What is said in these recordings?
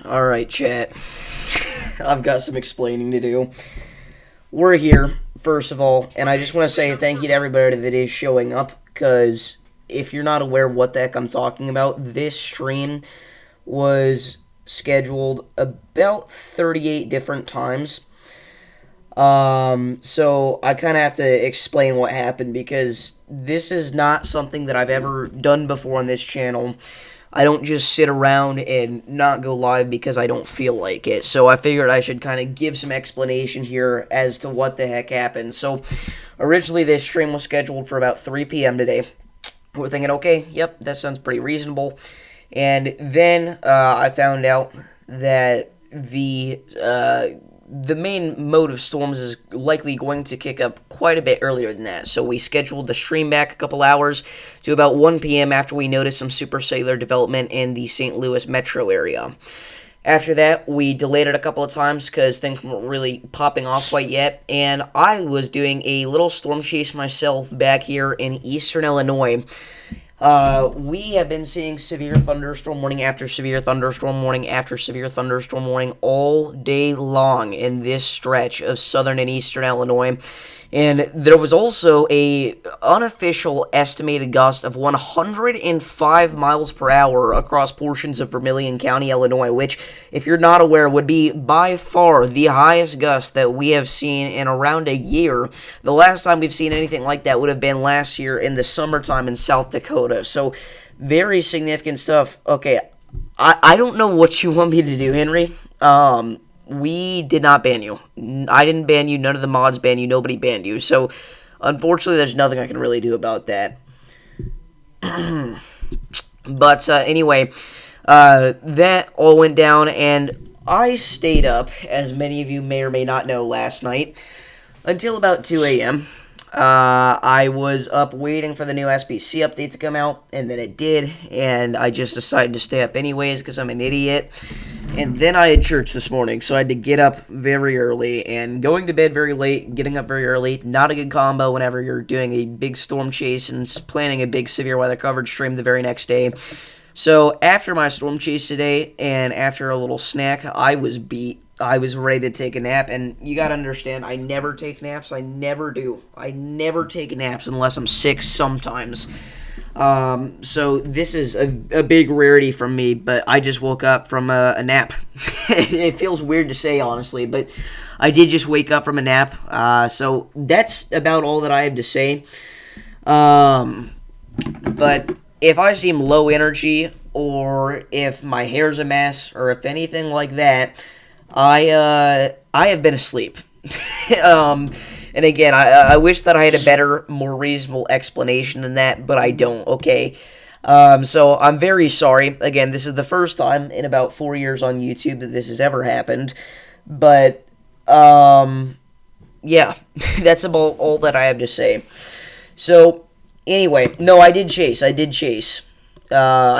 Alright, chat. I've got some explaining to do. We're here, first of all, and I just want to say thank you to everybody that is showing up, because if you're not aware what the heck I'm talking about, this stream was scheduled about 38 different times. So I kind of have to explain what happened, because this is not something that I've ever done before on this channel. I don't just sit around and not go live because I don't feel like it. So I figured I should kind of give some explanation here as to what the heck happened. So originally this stream was scheduled for about 3 p.m. today. We're thinking, okay, yep, that sounds pretty reasonable. And then I found out that the main mode of storms is likely going to kick up quite a bit earlier than that. So we scheduled the stream back a couple hours to about 1 p.m. after we noticed some supercellular development in the St. Louis metro area. After that, we delayed it a couple of times because things weren't really popping off quite yet, and I was doing a little storm chase myself back here in eastern Illinois. We have been seeing severe thunderstorm warning after severe thunderstorm warning after severe thunderstorm warning all day long in this stretch of southern and eastern Illinois. And there was also a unofficial estimated gust of 105 miles per hour across portions of Vermilion County, Illinois, which, if you're not aware, would be by far the highest gust that we have seen in around a year. The last time we've seen anything like that would have been last year in the summertime in South Dakota. So, very significant stuff. Okay, I don't know what you want me to do, Henry. We did not ban you. I didn't ban you. None of the mods banned you. Nobody banned you. So, unfortunately, there's nothing I can really do about that. But anyway, that all went down, and I stayed up, as many of you may or may not know, last night until about 2 a.m. I was up waiting for the new SBC update to come out, and then it did, and I just decided to stay up anyways because I'm an idiot. And then I had church this morning, so I had to get up very early, and going to bed very late, getting up very early, not a good combo whenever you're doing a big storm chase and planning a big severe weather coverage stream the very next day. So after my storm chase today, and after a little snack, I was beat. I was ready to take a nap, and you gotta understand, I never take naps. I never do. I never take naps unless I'm sick sometimes. So this is a big rarity for me, but I just woke up from a nap. It feels weird to say, honestly, but I did just wake up from a nap. So that's about all that I have to say. But if I seem low energy, or if my hair's a mess, or if anything like that, I have been asleep. And again, I wish that I had a better, more reasonable explanation than that, but I don't, okay? So I'm very sorry. Again, this is the first time in about 4 years on YouTube that this has ever happened. But, yeah, that's about all that I have to say. So, anyway, no, I did chase. I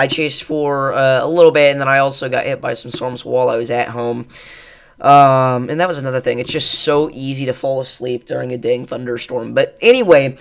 chased for a little bit, and then I also got hit by some storms while I was at home. And that was another thing. It's just so easy to fall asleep during a dang thunderstorm. But anyway,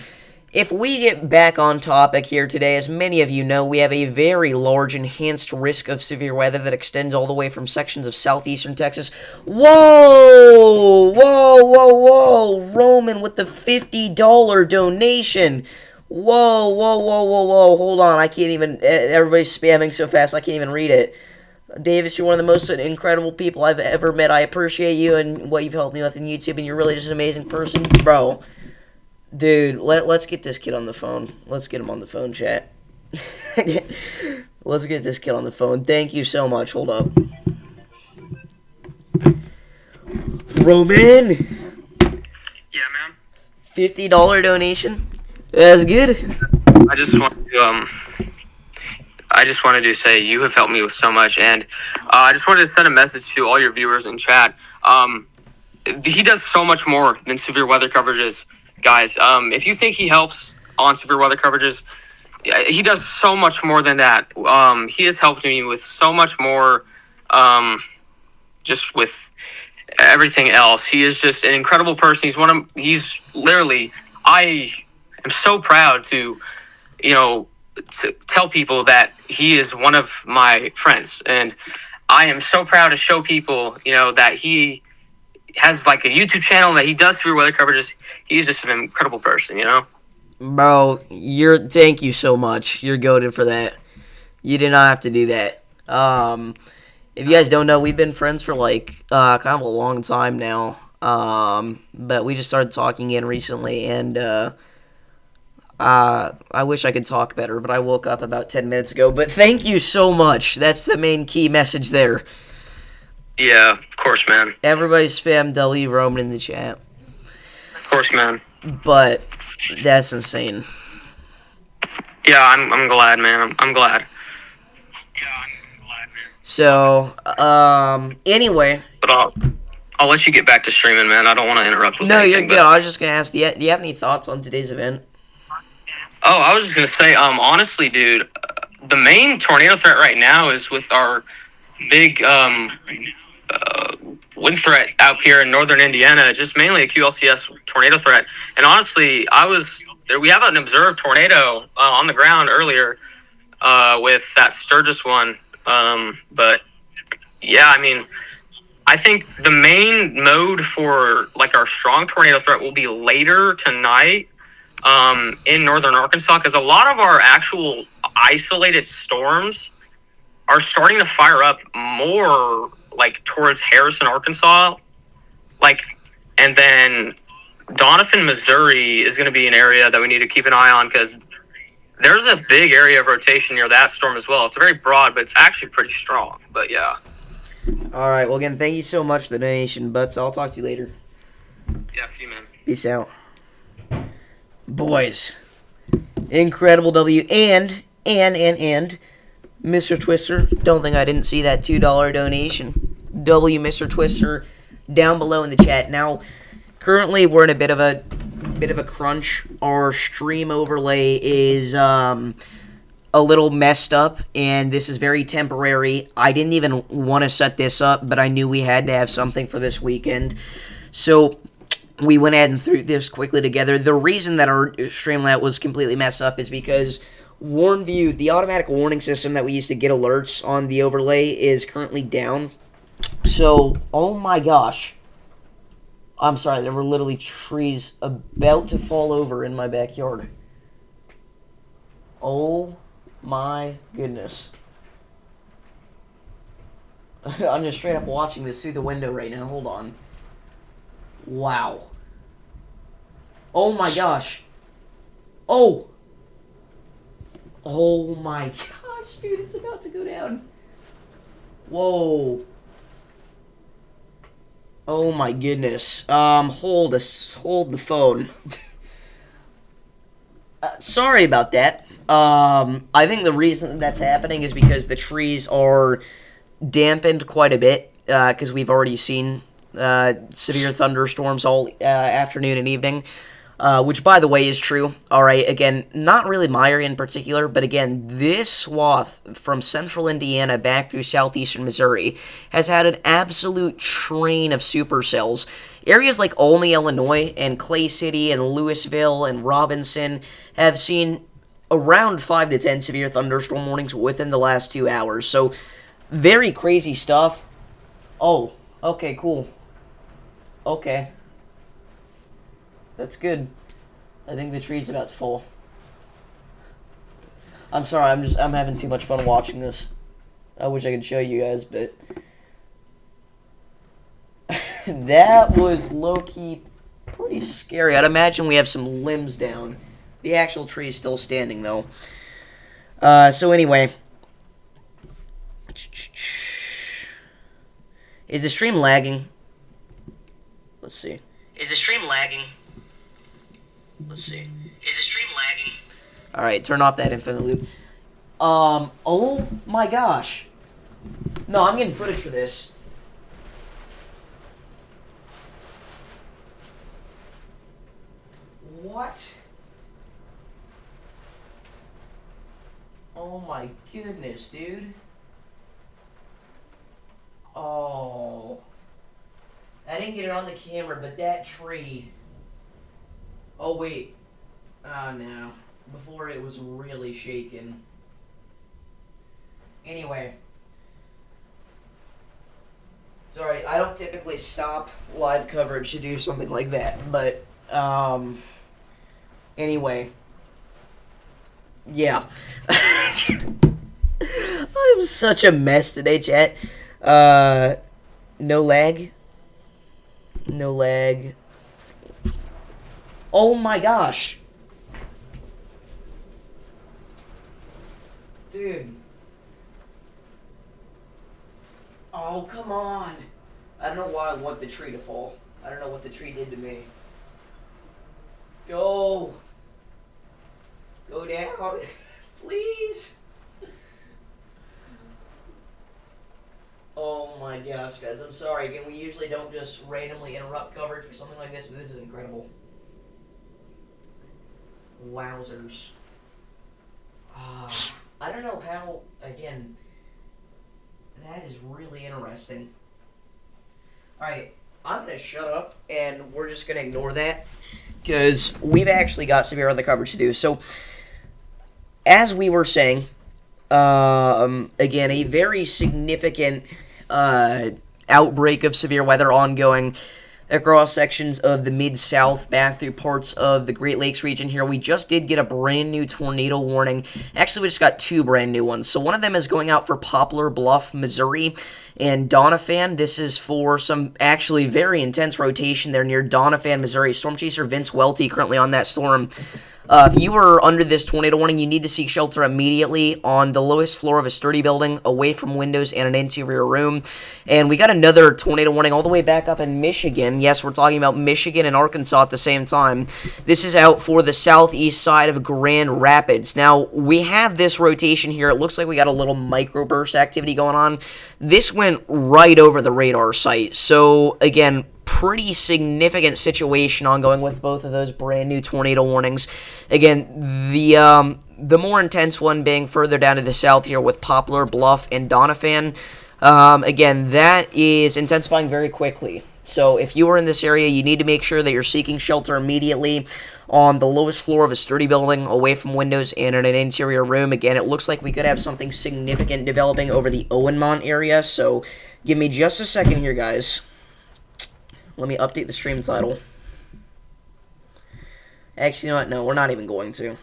if we get back on topic here today, as many of you know, we have a very large enhanced risk of severe weather that extends all the way from sections of southeastern Texas. Whoa! Whoa, whoa, whoa! Roman with the $50 donation. Whoa, whoa, whoa, whoa, whoa. Hold on, I can't even... Everybody's spamming so fast I can't even read it. Davis, you're one of the most incredible people I've ever met. I appreciate you and what you've helped me with in YouTube, and you're really just an amazing person. Bro, dude, let's get this kid on the phone. Let's get him on the phone, chat. Let's get this kid on the phone. Thank you so much. Hold up. Roman! Yeah, man. $50 donation? That's good. I just wanted to say you have helped me with so much, and I just wanted to send a message to all your viewers in chat. He does so much more than severe weather coverages, guys. If you think he helps on severe weather coverages, he does so much more than that. He has helped me with so much more, just with everything else. He is just an incredible person. He's literally, I am so proud to tell people that he is one of my friends. And I am so proud to show people, that he has like a YouTube channel, that he does severe weather coverages. He's just an incredible person. Bro, thank you so much. You're goated for that. You did not have to do that. If you guys don't know, we've been friends for like kind of a long time now. But we just started talking in recently, and I wish I could talk better, but I woke up about 10 minutes ago. But thank you so much. That's the main key message there. Yeah, of course, man. Everybody spam W Roman in the chat. Of course, man. But that's insane. Yeah, I'm glad, man. I'm glad. So, anyway. But I'll let you get back to streaming, man. I don't want to interrupt with No, anything. you're good. I was just going to ask, do you have any thoughts on today's event? Oh, I was just going to say, honestly, dude, the main tornado threat right now is with our big wind threat out here in northern Indiana, just mainly a QLCS tornado threat. And honestly, we have an observed tornado on the ground earlier with that Sturgis one. But yeah, I mean, I think the main mode for like our strong tornado threat will be later tonight in northern Arkansas, because a lot of our actual isolated storms are starting to fire up more like towards Harrison, Arkansas, and then Doniphan, Missouri is going to be an area that we need to keep an eye on, because there's a big area of rotation near that storm as well. It's very broad, but it's actually pretty strong. But yeah. All right. Well, again, thank you so much for the donation, Butts. I'll talk to you later. Yeah, see you, man. Peace out. Boys. Incredible W. And, Mr. Twister, don't think I didn't see that $2 donation. W, Mr. Twister, down below in the chat. Now, currently we're in a bit of a crunch. Our stream overlay is a little messed up, and this is very temporary. I didn't even want to set this up, but I knew we had to have something for this weekend. So we went ahead and threw this quickly together. The reason that our Streamlat was completely messed up is because WarnView, the automatic warning system that we used to get alerts on the overlay, is currently down. So, oh my gosh. I'm sorry, there were literally trees about to fall over in my backyard. Oh my goodness. I'm just straight up watching this through the window right now. Hold on. Wow. Oh my gosh. Oh. Oh my gosh, dude, it's about to go down. Whoa. Oh my goodness. Hold the phone. Sorry about that. I think the reason that's happening is because the trees are dampened quite a bit, because we've already seen severe thunderstorms all afternoon and evening, which, by the way, is true. All right, again, not really my area in particular, but again, this swath from central Indiana back through southeastern Missouri has had an absolute train of supercells. Areas like Olney, Illinois, and Clay City, and Louisville, and Robinson have seen around 5 to 10 severe thunderstorm warnings within the last 2 hours. So, very crazy stuff. Oh, okay, cool. Okay. That's good. I think the tree's about to fall. I'm sorry, I'm having too much fun watching this. I wish I could show you guys, but that was low-key pretty scary. I'd imagine we have some limbs down. The actual tree is still standing, though. So anyway. Is the stream lagging? Let's see. Is the stream lagging? Let's see. Is the stream lagging? Alright, turn off that infinite loop. Oh my gosh. No, I'm getting footage for this. What? Oh my goodness, dude. Oh. I didn't get it on the camera, but that tree. Oh, wait. Oh, no. Before it was really shaking. Anyway. Sorry, I don't typically stop live coverage to do something like that, but, anyway. Yeah. I'm such a mess today, chat. No lag. No lag. Oh my gosh. Dude. Oh, come on. I don't know why I want the tree to fall. I don't know what the tree did to me. Go. Go down. Please. Oh my gosh, guys. I'm sorry. Again, we usually don't just randomly interrupt coverage for something like this, but this is incredible. Wowzers. I don't know how, again, that is really interesting. Alright, I'm going to shut up, and we're just going to ignore that, because we've actually got severe other coverage to do. So, as we were saying, again, a very significant outbreak of severe weather ongoing across sections of the Mid-South back through parts of the Great Lakes region here. We just did get a brand new tornado warning. Actually, we just got two brand new ones. So one of them is going out for Poplar Bluff, Missouri, and Doniphan. This is for some actually very intense rotation there near Doniphan, Missouri. Storm chaser Vince Welty currently on that storm. If you are under this tornado warning, you need to seek shelter immediately on the lowest floor of a sturdy building, away from windows and an interior room. And we got another tornado warning all the way back up in Michigan. Yes, we're talking about Michigan and Arkansas at the same time. This is out for the southeast side of Grand Rapids. Now, we have this rotation here. It looks like we got a little microburst activity going on. This went right over the radar site. So, again, pretty significant situation ongoing with both of those brand new tornado warnings. Again, the more intense one being further down to the south here with Poplar Bluff and Doniphan. Again, that is intensifying very quickly. So if you are in this area, you need to make sure that you're seeking shelter immediately on the lowest floor of a sturdy building, away from windows and in an interior room. Again, it looks like we could have something significant developing over the Owenmont area. So give me just a second here, guys. Let me update the stream title. Actually, you know what? No, we're not even going to.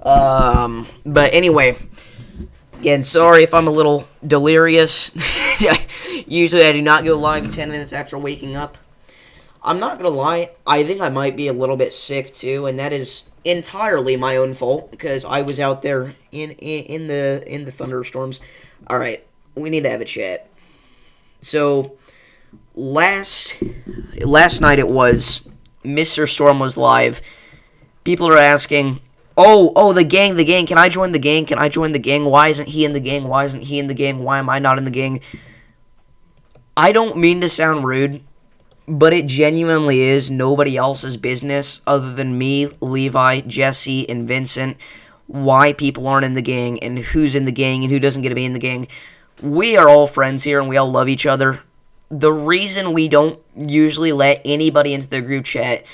But anyway, again, sorry if I'm a little delirious. Usually I do not go live 10 minutes after waking up. I'm not gonna lie, I think I might be a little bit sick too, and that is entirely my own fault because I was out there in the thunderstorms. All right, we need to have a chat. So last night it was Mr. Storm was live. People are asking, "Oh, the gang, can I join the gang? Can I join the gang? Why isn't he in the gang? Why isn't he in the gang? Why am I not in the gang?" I don't mean to sound rude, but it genuinely is nobody else's business other than me, Levi, Jesse, and Vincent why people aren't in the gang and who's in the gang and who doesn't get to be in the gang. We are all friends here and we all love each other. The reason we don't usually let anybody into the group chat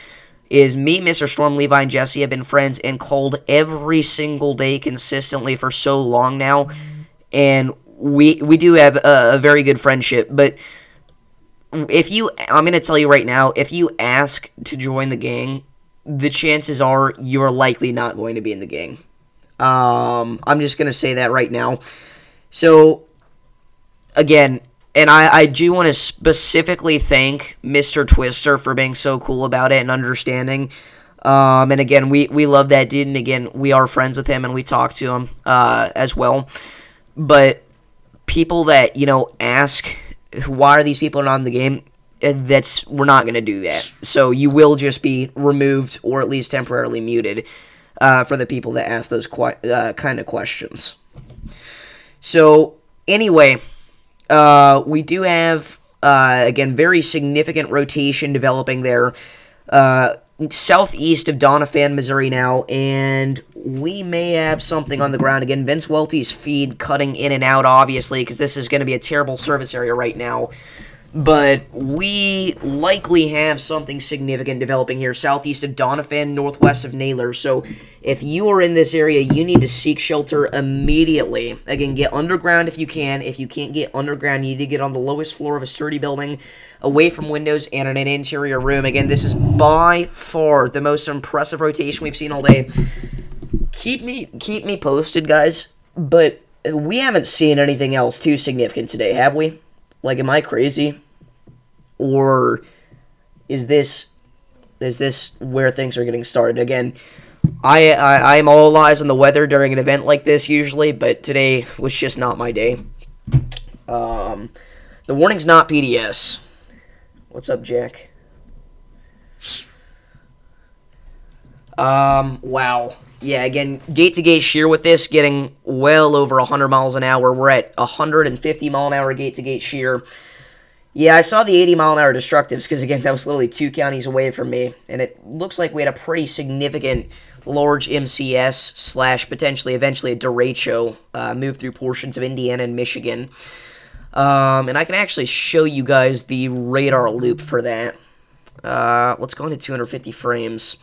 is me, Mr. Storm, Levi, and Jesse have been friends and called every single day consistently for so long now. And we do have a very good friendship, but I'm going to tell you right now, if you ask to join the gang, the chances are you're likely not going to be in the gang. I'm just going to say that right now. So, again, and I do want to specifically thank Mr. Twister for being so cool about it and understanding. And again, we love that dude, and again, we are friends with him and we talk to him as well. But people that, ask, why are these people not in the game? We're not going to do that. So you will just be removed or at least temporarily muted for the people that ask those kind of questions. So anyway, we do have, again, very significant rotation developing there southeast of Doniphan, Missouri now, and we may have something on the ground. Again, Vince Welty's feed cutting in and out, obviously, because this is going to be a terrible service area right now. but we likely have something significant developing here southeast of Doniphan, northwest of Naylor. So if you are in this area, you need to seek shelter immediately. Again, get underground if you can. If you can't get underground, you need to get on the lowest floor of a sturdy building, away from windows and in an interior room. Again, this is by far the most impressive rotation we've seen all day. Keep me posted, guys, but we haven't seen anything else too significant today, have we? Like, am I crazy? Or is this where things are getting started? Again, I'm all eyes on the weather during an event like this usually, but today was just not my day. The warning's not PDS. What's up, Jack? Wow. Yeah, again, gate-to-gate shear with this, getting well over 100 miles an hour. We're at 150 mile an hour gate-to-gate shear. Yeah, I saw the 80 mile an hour destructives because, again, that was literally 2 counties away from me. And it looks like we had a pretty significant large MCS / potentially eventually a derecho move through portions of Indiana and Michigan. And I can actually show you guys the radar loop for that. Let's go into 250 frames.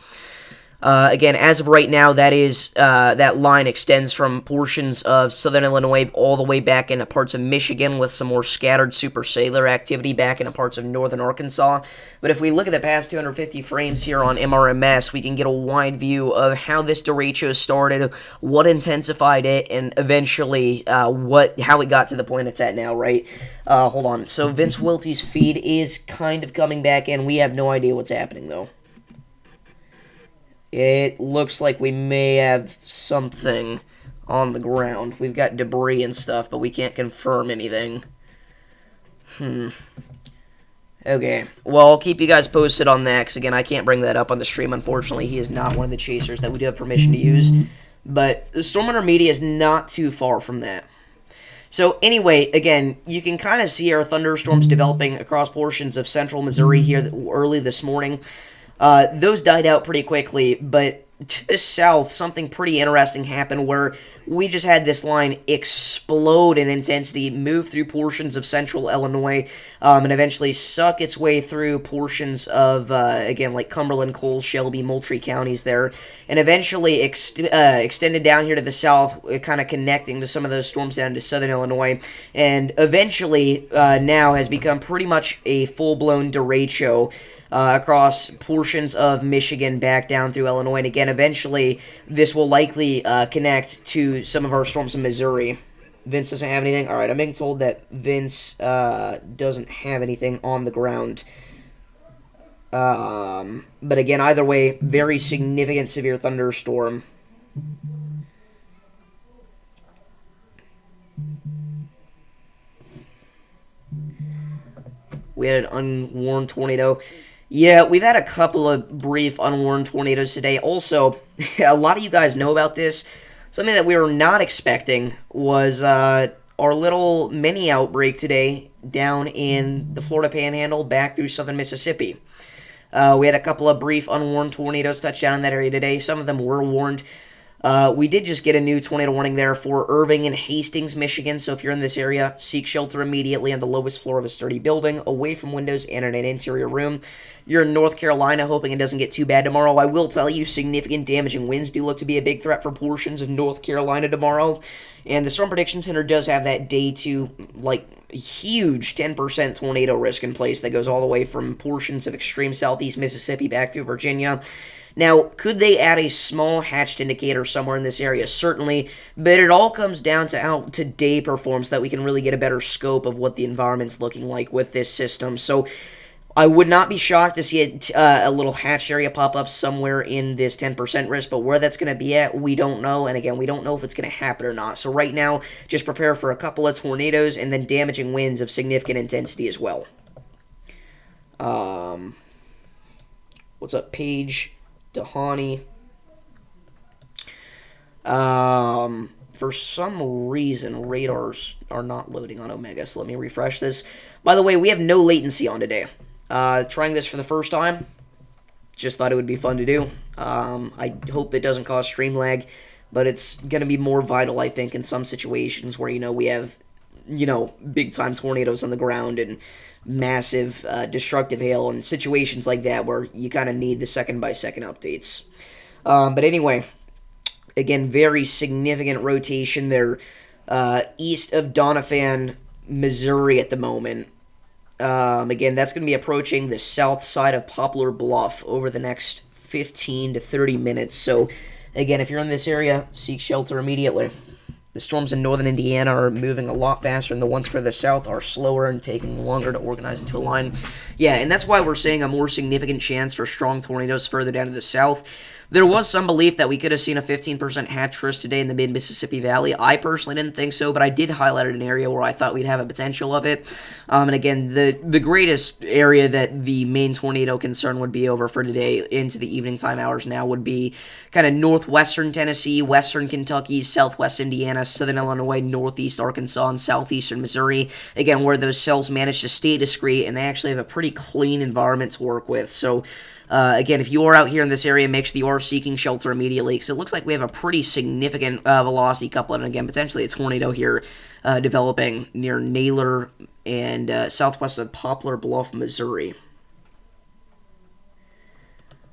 Again, as of right now, that line extends from portions of southern Illinois all the way back into parts of Michigan with some more scattered supercellular activity back into parts of northern Arkansas. But if we look at the past 250 frames here on MRMS, we can get a wide view of how this derecho started, what intensified it, and eventually how it got to the point it's at now, right? Hold on. So Vince Wiltie's feed is kind of coming back in. We have no idea what's happening, though. It looks like we may have something on the ground. We've got debris and stuff, but we can't confirm anything. Okay. Well, I'll keep you guys posted on that, because, again, I can't bring that up on the stream. Unfortunately, he is not one of the chasers that we do have permission to use. But the Storm Hunter Media is not too far from that. So, anyway, again, you can kind of see our thunderstorms developing across portions of central Missouri here early this morning. Those died out pretty quickly, but to the south, something pretty interesting happened where we just had this line explode in intensity, move through portions of central Illinois, and eventually suck its way through portions of, again, like Cumberland, Cole, Shelby, Moultrie counties there, and eventually extended down here to the south, kind of connecting to some of those storms down to southern Illinois, and eventually now has become pretty much a full-blown derecho across portions of Michigan back down through Illinois. And again, eventually, this will likely connect to some of our storms in Missouri. Vince doesn't have anything? Alright, I'm being told that Vince doesn't have anything on the ground. But again, either way, very significant severe thunderstorm. We had an unwarned tornado. Yeah, we've had a couple of brief unwarned tornadoes today. Also, a lot of you guys know about this. Something that we were not expecting was our little mini outbreak today down in the Florida Panhandle back through southern Mississippi. We had a couple of brief unwarned tornadoes touch down in that area today. Some of them were warned. We did just get a new tornado warning there for Irving and Hastings, Michigan. So if you're in this area, seek shelter immediately on the lowest floor of a sturdy building, away from windows and in an interior room. You're in North Carolina, hoping it doesn't get too bad tomorrow. I will tell you, significant damaging winds do look to be a big threat for portions of North Carolina tomorrow. And the Storm Prediction Center does have that day 2, huge 10% tornado risk in place that goes all the way from portions of extreme southeast Mississippi back through Virginia. Now, could they add a small hatched indicator somewhere in this area? Certainly, but it all comes down to how today performs, so that we can really get a better scope of what the environment's looking like with this system. So I would not be shocked to see a little hatch area pop up somewhere in this 10% risk, but where that's going to be at, we don't know. And again, we don't know if it's going to happen or not. So right now, just prepare for a couple of tornadoes and then damaging winds of significant intensity as well. What's up, Paige? Dahani. For some reason, radars are not loading on Omega, so let me refresh this. By the way, we have no latency on today. Trying this for the first time, just thought it would be fun to do. I hope it doesn't cause stream lag, but it's going to be more vital, I think, in some situations where, we have big-time tornadoes on the ground and massive destructive hail and situations like that where you kind of need the second-by-second updates. But anyway, again, very significant rotation there east of Doniphan, Missouri at the moment. Again, that's going to be approaching the south side of Poplar Bluff over the next 15 to 30 minutes. So, again, if you're in this area, seek shelter immediately. The storms in northern Indiana are moving a lot faster, and the ones further south are slower and taking longer to organize into a line. Yeah, and that's why we're seeing a more significant chance for strong tornadoes further down to the south. There was some belief that we could have seen a 15% hatch risk today in the mid-Mississippi Valley. I personally didn't think so, but I did highlight an area where I thought we'd have a potential of it. And again, the greatest area that the main tornado concern would be over for today into the evening time hours now would be kind of northwestern Tennessee, western Kentucky, southwest Indiana, southern Illinois, northeast Arkansas, and southeastern Missouri. Again, where those cells manage to stay discrete, and they actually have a pretty clean environment to work with. So, again, if you are out here in this area, make sure you are seeking shelter immediately, because it looks like we have a pretty significant velocity coupling, and again, potentially a tornado here developing near Naylor and southwest of Poplar Bluff, Missouri.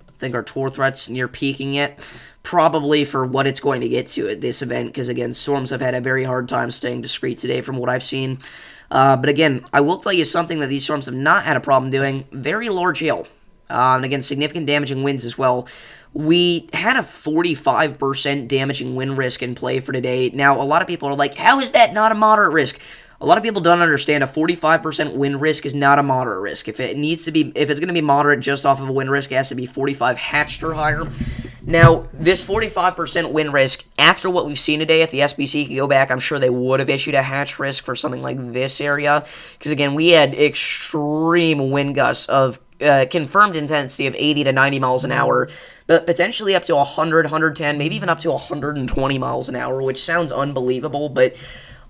I think our tour threat's near peaking yet, probably for what it's going to get to at this event, because again, storms have had a very hard time staying discrete today from what I've seen. But again, I will tell you something that these storms have not had a problem doing: very large hail. And again, significant damaging winds as well. We had a 45% damaging wind risk in play for today. Now, a lot of people are like, how is that not a moderate risk? A lot of people don't understand a 45% wind risk is not a moderate risk. If it's going to be moderate just off of a wind risk, it has to be 45 hatched or higher. Now, this 45% wind risk, after what we've seen today, if the SBC could go back, I'm sure they would have issued a hatch risk for something like this area. Because again, we had extreme wind gusts of confirmed intensity of 80 to 90 miles an hour, but potentially up to 100, 110, maybe even up to 120 miles an hour, which sounds unbelievable, but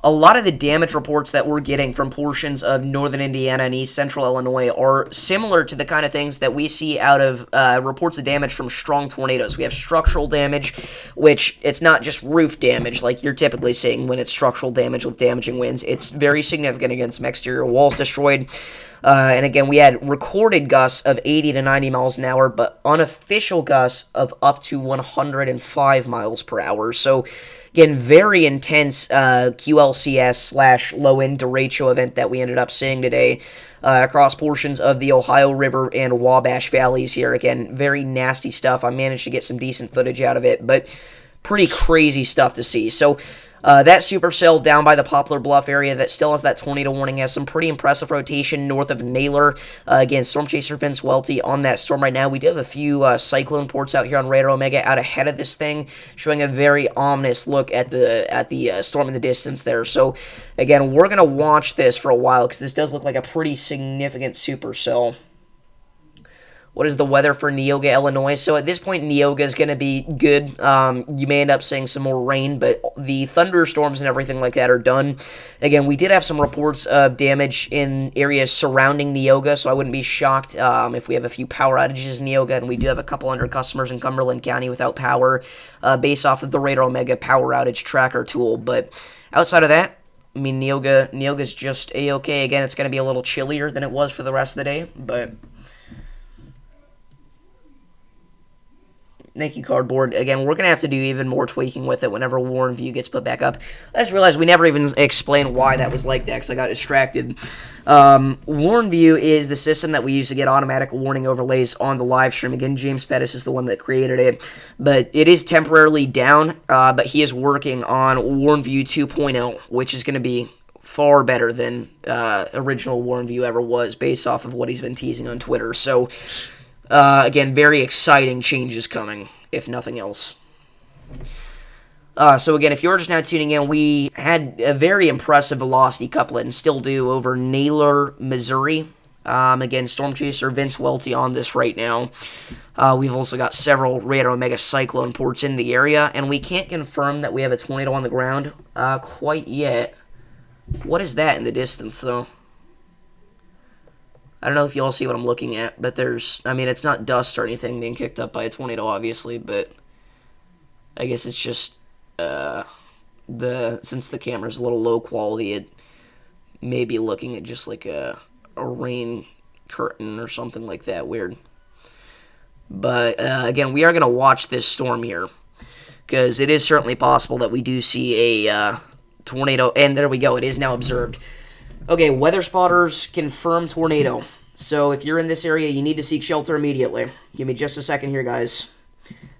a lot of the damage reports that we're getting from portions of northern Indiana and east central Illinois are similar to the kind of things that we see out of reports of damage from strong tornadoes. We have structural damage, which it's not just roof damage like you're typically seeing when it's structural damage with damaging winds. It's very significant against some exterior walls destroyed. And again, we had recorded gusts of 80 to 90 miles an hour, but unofficial gusts of up to 105 miles per hour. So, again, very intense QLCS/low end derecho event that we ended up seeing today across portions of the Ohio River and Wabash valleys here. Again, very nasty stuff. I managed to get some decent footage out of it, but pretty crazy stuff to see. So, that supercell down by the Poplar Bluff area that still has that tornado warning has some pretty impressive rotation north of Naylor. Again, Storm Chaser Vince Welty on that storm right now. We do have a few cyclone ports out here on Radar Omega out ahead of this thing, showing a very ominous look at the storm in the distance there. So, again, we're going to watch this for a while because this does look like a pretty significant supercell. What is the weather for Neoga, Illinois? So at this point, Neoga is going to be good. You may end up seeing some more rain, but the thunderstorms and everything like that are done. Again, we did have some reports of damage in areas surrounding Neoga, so I wouldn't be shocked if we have a few power outages in Neoga, and we do have a couple hundred customers in Cumberland County without power based off of the Radar Omega power outage tracker tool. But outside of that, I mean, Neoga's just A-okay. Again, it's going to be a little chillier than it was for the rest of the day, but thank you, Cardboard. Again, we're going to have to do even more tweaking with it whenever Warn View gets put back up. I just realized we never even explained why that was like that because I got distracted. Warn View is the system that we use to get automatic warning overlays on the live stream. Again, James Pettis is the one that created it, but it is temporarily down, but he is working on Warn View 2.0, which is going to be far better than original Warn View ever was based off of what he's been teasing on Twitter. So, again, very exciting changes coming, if nothing else. So again, if you're just now tuning in, we had a very impressive velocity couplet, and still do, over Naylor, Missouri. Again, Storm Chaser Vince Welty on this right now. We've also got several Radar Omega Cyclone ports in the area, and we can't confirm that we have a tornado on the ground quite yet. What is that in the distance, though? I don't know if you all see what I'm looking at, but it's not dust or anything being kicked up by a tornado, obviously, but I guess it's just, since the camera's a little low quality, maybe looking at just like a rain curtain or something like that. Weird. But again, we are going to watch this storm here because it is certainly possible that we do see a tornado. And there we go. It is now observed. Okay, weather spotters confirm tornado. So if you're in this area, you need to seek shelter immediately. Give me just a second here, guys.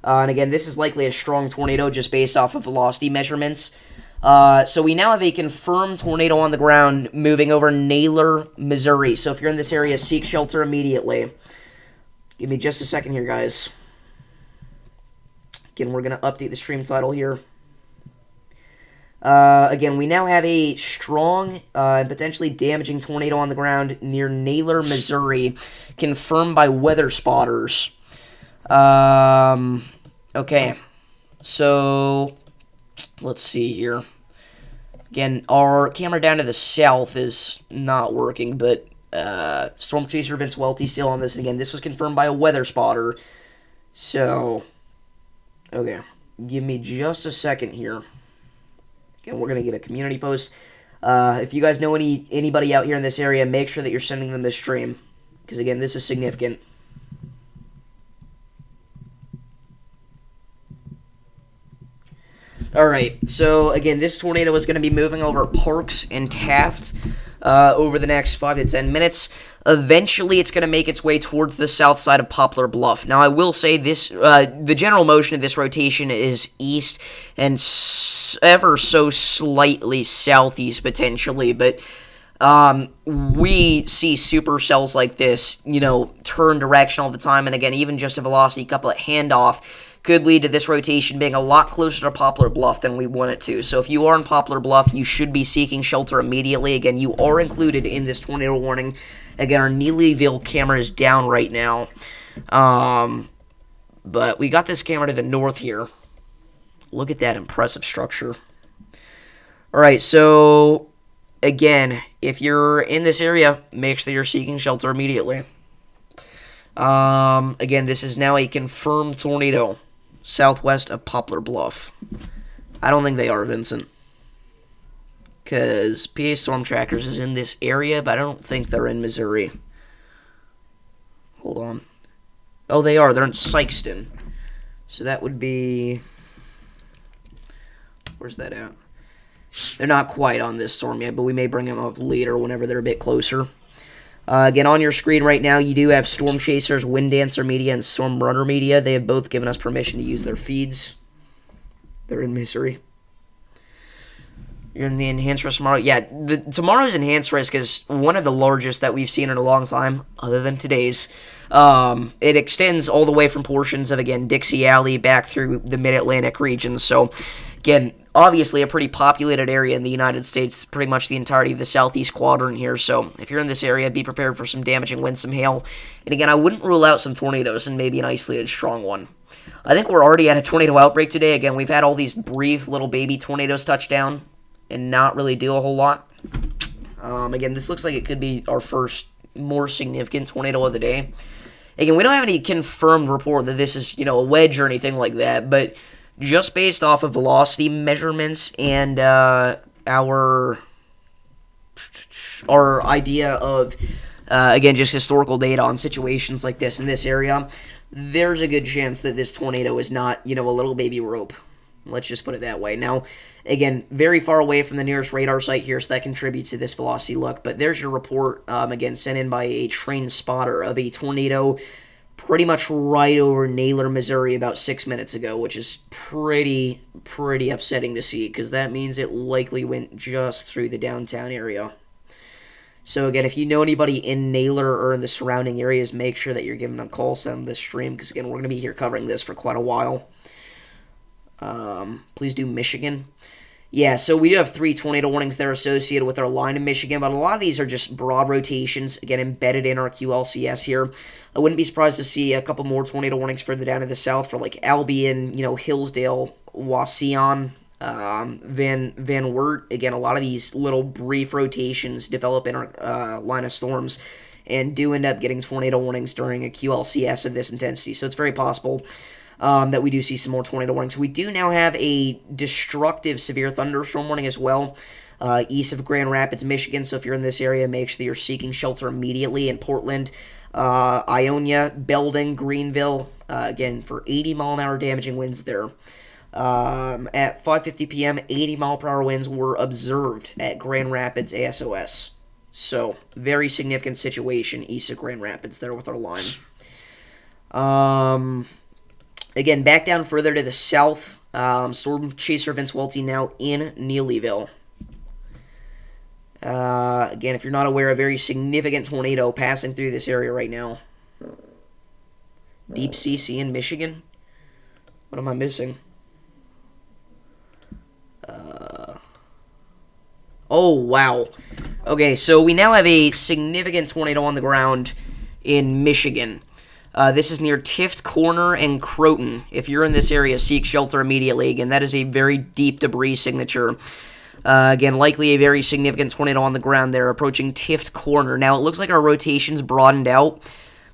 And again, this is likely a strong tornado just based off of velocity measurements. So we now have a confirmed tornado on the ground moving over Naylor, Missouri. So if you're in this area, seek shelter immediately. Give me just a second here, guys. Again, we're going to update the stream title here. Again, we now have a strong and potentially damaging tornado on the ground near Naylor, Missouri, confirmed by weather spotters. Okay, so let's see here. Again, our camera down to the south is not working, but Storm Chaser Vince Welty still on this. And again, this was confirmed by a weather spotter. So, okay, give me just a second here. Again, we're going to get a community post. If you guys know anybody out here in this area, make sure that you're sending them this stream. Because, again, this is significant. Alright, so again, this tornado is going to be moving over Parks and Taft over the next 5 to 10 minutes. Eventually, it's going to make its way towards the south side of Poplar Bluff. Now, I will say this, the general motion of this rotation is east and ever so slightly southeast, potentially, but we see supercells like this, turn direction all the time, and again, even just a velocity couplet handoff could lead to this rotation being a lot closer to Poplar Bluff than we want it to. So if you are in Poplar Bluff, you should be seeking shelter immediately. Again, you are included in this tornado warning. Again, our Neelyville camera is down right now. But we got this camera to the north here. Look at that impressive structure. Alright, so again, if you're in this area, make sure you're seeking shelter immediately. Again, this is now a confirmed tornado southwest of Poplar Bluff. I don't think they are, Vincent. Because PA Storm Trackers is in this area, but I don't think they're in Missouri. Hold on. Oh, they are. They're in Sykeston. So that would be... Where's that at? They're not quite on this storm yet, but we may bring them up later whenever they're a bit closer. Again, on your screen right now, you do have Storm Chasers, Wind Dancer Media, and Storm Runner Media. They have both given us permission to use their feeds. They're in Missouri. You're in the enhanced risk tomorrow. Yeah, tomorrow's enhanced risk is one of the largest that we've seen in a long time, other than today's. It extends all the way from portions of, again, Dixie Alley back through the Mid-Atlantic region. So, again, obviously a pretty populated area in the United States, pretty much the entirety of the southeast quadrant here. So if you're in this area, be prepared for some damaging wind, some hail. And again, I wouldn't rule out some tornadoes and maybe an isolated strong one. I think we're already at a tornado outbreak today. Again, we've had all these brief little baby tornadoes touch down and not really do a whole lot. Again, this looks like it could be our first more significant tornado of the day. Again, we don't have any confirmed report that this is, a wedge or anything like that, but just based off of velocity measurements and our idea of, again, just historical data on situations like this in this area, there's a good chance that this tornado is not, a little baby rope. Let's just put it that way. Now, again, very far away from the nearest radar site here, so that contributes to this velocity look. But there's your report, again, sent in by a trained spotter of a tornado pretty much right over Naylor, Missouri about 6 minutes ago, which is pretty upsetting to see, because that means it likely went just through the downtown area. So again, if you know anybody in Naylor or in the surrounding areas, make sure that you're giving them a call, send this stream, because again, we're going to be here covering this for quite a while. Please do Michigan. Yeah, so we do have 3 tornado warnings that are associated with our line in Michigan, but a lot of these are just broad rotations, again, embedded in our QLCS here. I wouldn't be surprised to see a couple more tornado warnings further down to the south for, like, Albion, Hillsdale, Wauseon, Van Wert. Again, a lot of these little brief rotations develop in our line of storms and do end up getting tornado warnings during a QLCS of this intensity, so it's very possible that we do see some more tornado warnings. We do now have a destructive severe thunderstorm warning as well. east of Grand Rapids, Michigan. So if you're in this area, make sure that you're seeking shelter immediately. In Portland, Ionia, Belden, Greenville, again, for 80-mile-an-hour damaging winds there. At 5:50 p.m., 80-mile-per-hour winds were observed at Grand Rapids ASOS. So, very significant situation east of Grand Rapids there with our line. Again, back down further to the south, storm chaser Vince Welty now in Neelyville. Again, if you're not aware, a very significant tornado passing through this area right now. Deep CC in Michigan? What am I missing? Oh, wow. Okay, so we now have a significant tornado on the ground in Michigan. This is near Tift Corner and Croton. If you're in this area, seek shelter immediately. Again, that is a very deep debris signature. Again, likely a very significant tornado on the ground there, approaching Tift Corner. Now, it looks like our rotation's broadened out,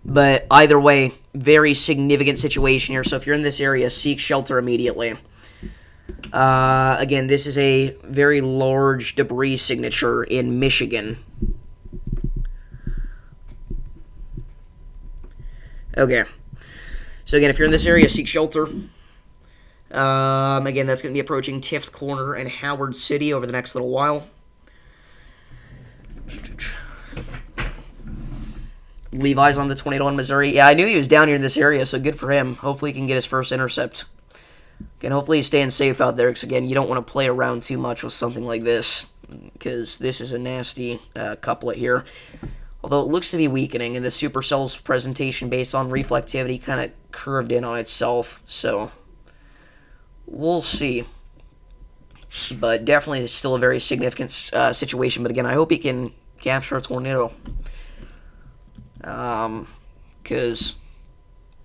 but either way, very significant situation here. So if you're in this area, seek shelter immediately. Again, this is a very large debris signature in Michigan. Okay. So again, if you're in this area, seek shelter. Again, that's going to be approaching Tift Corner and Howard City over the next little while. Levi's on the tornado in Missouri. Yeah, I knew he was down here in this area, so good for him. Hopefully he can get his first intercept. Again, hopefully he's staying safe out there, because again, you don't want to play around too much with something like this, because this is a nasty couplet here. Although it looks to be weakening, and the supercells presentation based on reflectivity kind of curved in on itself, so we'll see. But definitely still a very significant situation, but again, I hope he can capture a tornado. Because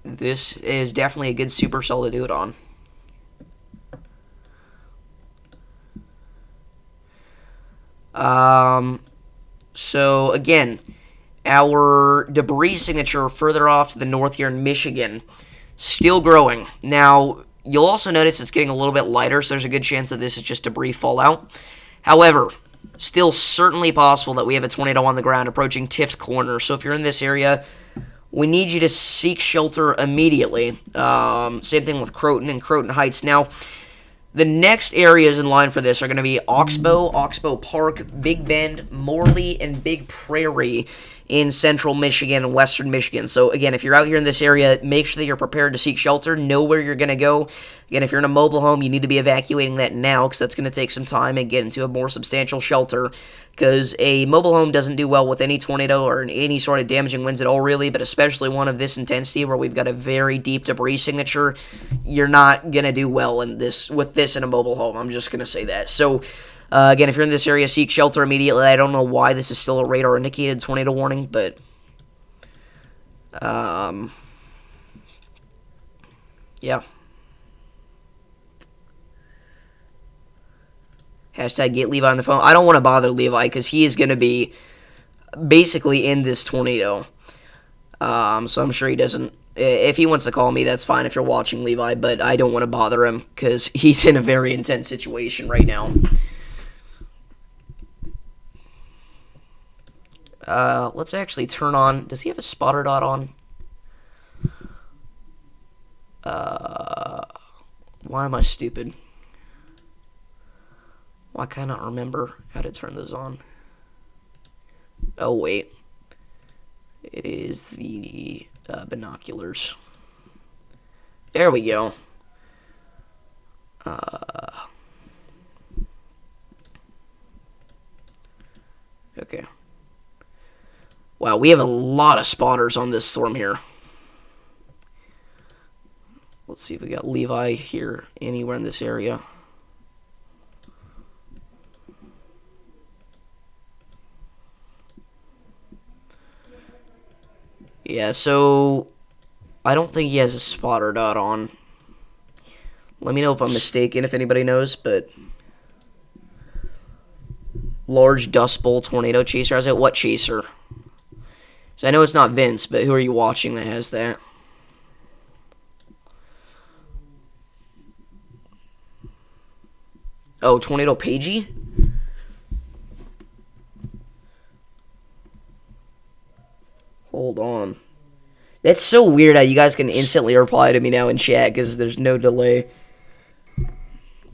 this is definitely a good supercell to do it on. So again, our debris signature further off to the north here in Michigan, still growing. Now, you'll also notice it's getting a little bit lighter, so there's a good chance that this is just debris fallout. However, still certainly possible that we have a tornado on the ground approaching Tift Corner. So if you're in this area, we need you to seek shelter immediately. Same thing with Croton and Croton Heights. Now, the next areas in line for this are going to be Oxbow, Oxbow Park, Big Bend, Morley, and Big Prairie in central Michigan and western Michigan. So, again, if you're out here in this area, make sure that you're prepared to seek shelter. Know where you're going to go. Again, if you're in a mobile home, you need to be evacuating that now, because that's going to take some time and get into a more substantial shelter, because a mobile home doesn't do well with any tornado or any sort of damaging winds at all, really, but especially one of this intensity where we've got a very deep debris signature. You're not going to do well in this with this in a mobile home. I'm just going to say that. So, again, if you're in this area, seek shelter immediately. I don't know why this is still a radar-indicated tornado warning, but yeah. Hashtag get Levi on the phone. I don't want to bother Levi, because he is going to be basically in this tornado. So I'm sure he doesn't. If he wants to call me, that's fine if you're watching, Levi, but I don't want to bother him, because he's in a very intense situation right now. Let's actually turn on... Does he have a spotter dot on? Why am I stupid? Why can't I remember how to turn those on? Oh, wait. It is the binoculars. There we go. Okay. Wow, we have a lot of spotters on this storm here. Let's see if we got Levi here anywhere in this area. Yeah, so I don't think he has a spotter dot on. Let me know if I'm mistaken, if anybody knows, but large Dust Bowl tornado chaser. I was at what chaser? So I know it's not Vince, but who are you watching that has that? Oh, Tornado Pagey? on. That's so weird how you guys can instantly reply to me now in chat because there's no delay.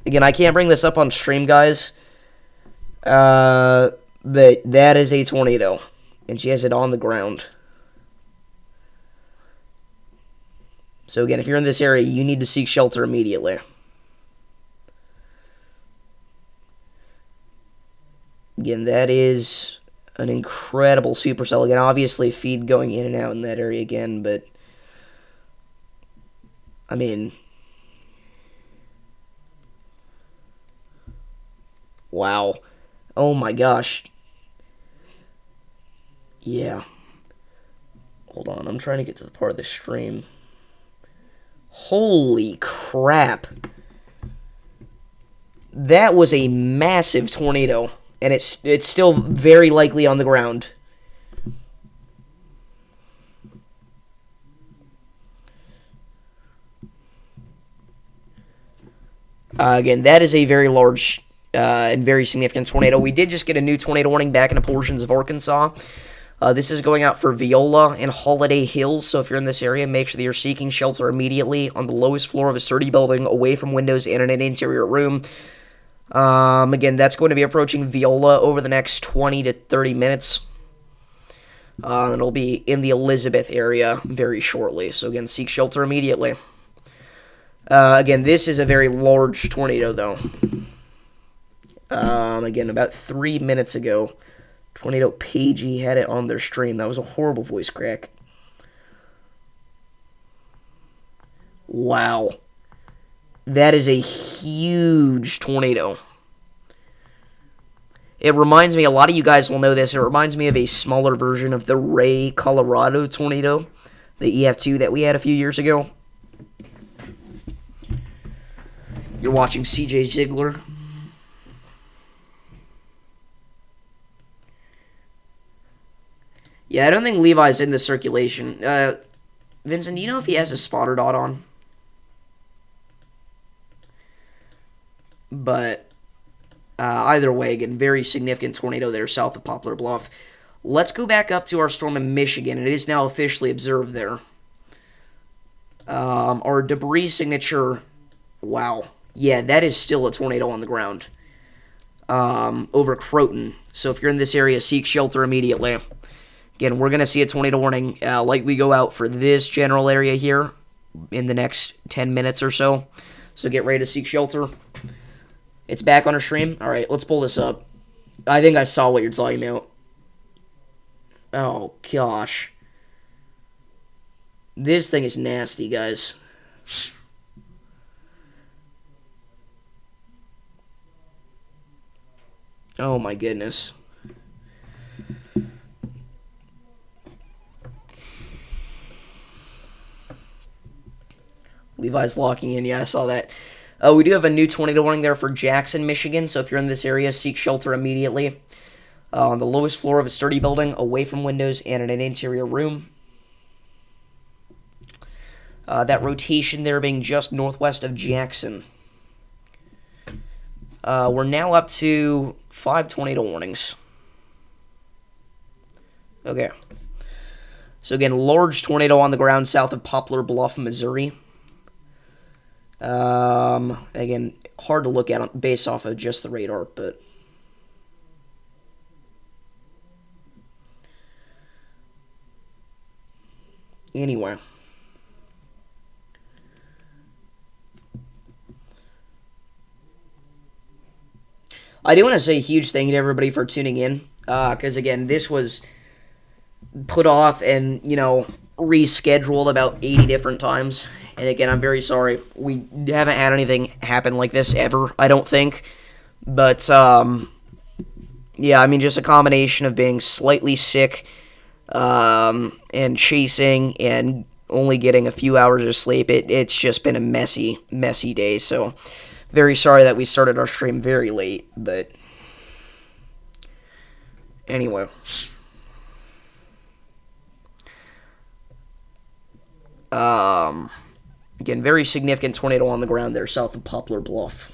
Again, I can't bring this up on stream, guys. But that is a tornado. And she has it on the ground. So again, if you're in this area, you need to seek shelter immediately. Again, that is an incredible supercell. Again, obviously feed going in and out in that area again, but I mean, wow. Oh my gosh. Yeah. Hold on, I'm trying to get to the part of the stream. Holy crap. That was a massive tornado, and it's still very likely on the ground. Again, that is a very large and very significant tornado. We did just get a new tornado warning back into portions of Arkansas. This is going out for Viola and Holiday Hills, so if you're in this area, make sure that you're seeking shelter immediately on the lowest floor of a sturdy building, away from windows and in an interior room. Again, that's going to be approaching Viola over the next 20 to 30 minutes. It'll be in the Elizabeth area very shortly, so again, seek shelter immediately. Again, this is a very large tornado, though. Again, about 3 minutes ago, Tornado Pagey had it on their stream. That was a horrible voice crack. Wow. That is a huge tornado. It reminds me, a lot of you guys will know this, it reminds me of a smaller version of the Ray, Colorado tornado, the EF2 that we had a few years ago. You're watching CJ Ziegler. Yeah, I don't think Levi's in the circulation. Vincent, do you know if he has a spotter dot on? But either way, again, very significant tornado there south of Poplar Bluff. Let's go back up to our storm in Michigan. It is now officially observed there. Our debris signature, wow. Yeah, that is still a tornado on the ground. Over Croton. So if you're in this area, seek shelter immediately. Again, we're going to see a tornado warning likely go out for this general area here in the next 10 minutes or so. So get ready to seek shelter. It's back on our stream. All right, let's pull this up. I think I saw what you're talking about. Oh, gosh. This thing is nasty, guys. Oh, my goodness. Levi's locking in. Yeah, I saw that. We do have a new tornado warning there for Jackson, Michigan. So if you're in this area, seek shelter immediately. On the lowest floor of a sturdy building, away from windows and in an interior room. That rotation there being just northwest of Jackson. We're now up to 5 tornado warnings. Okay. So again, large tornado on the ground south of Poplar Bluff, Missouri. Again, hard to look at based off of just the radar, but anyway. I do want to say a huge thank you to everybody for tuning in, because again, this was put off and, rescheduled about 80 different times. And again, I'm very sorry. We haven't had anything happen like this ever, I don't think. But, yeah, I mean, just a combination of being slightly sick, and chasing, and only getting a few hours of sleep. It's just been a messy, messy day. So, very sorry that we started our stream very late. But, anyway. Again, very significant tornado on the ground there south of Poplar Bluff.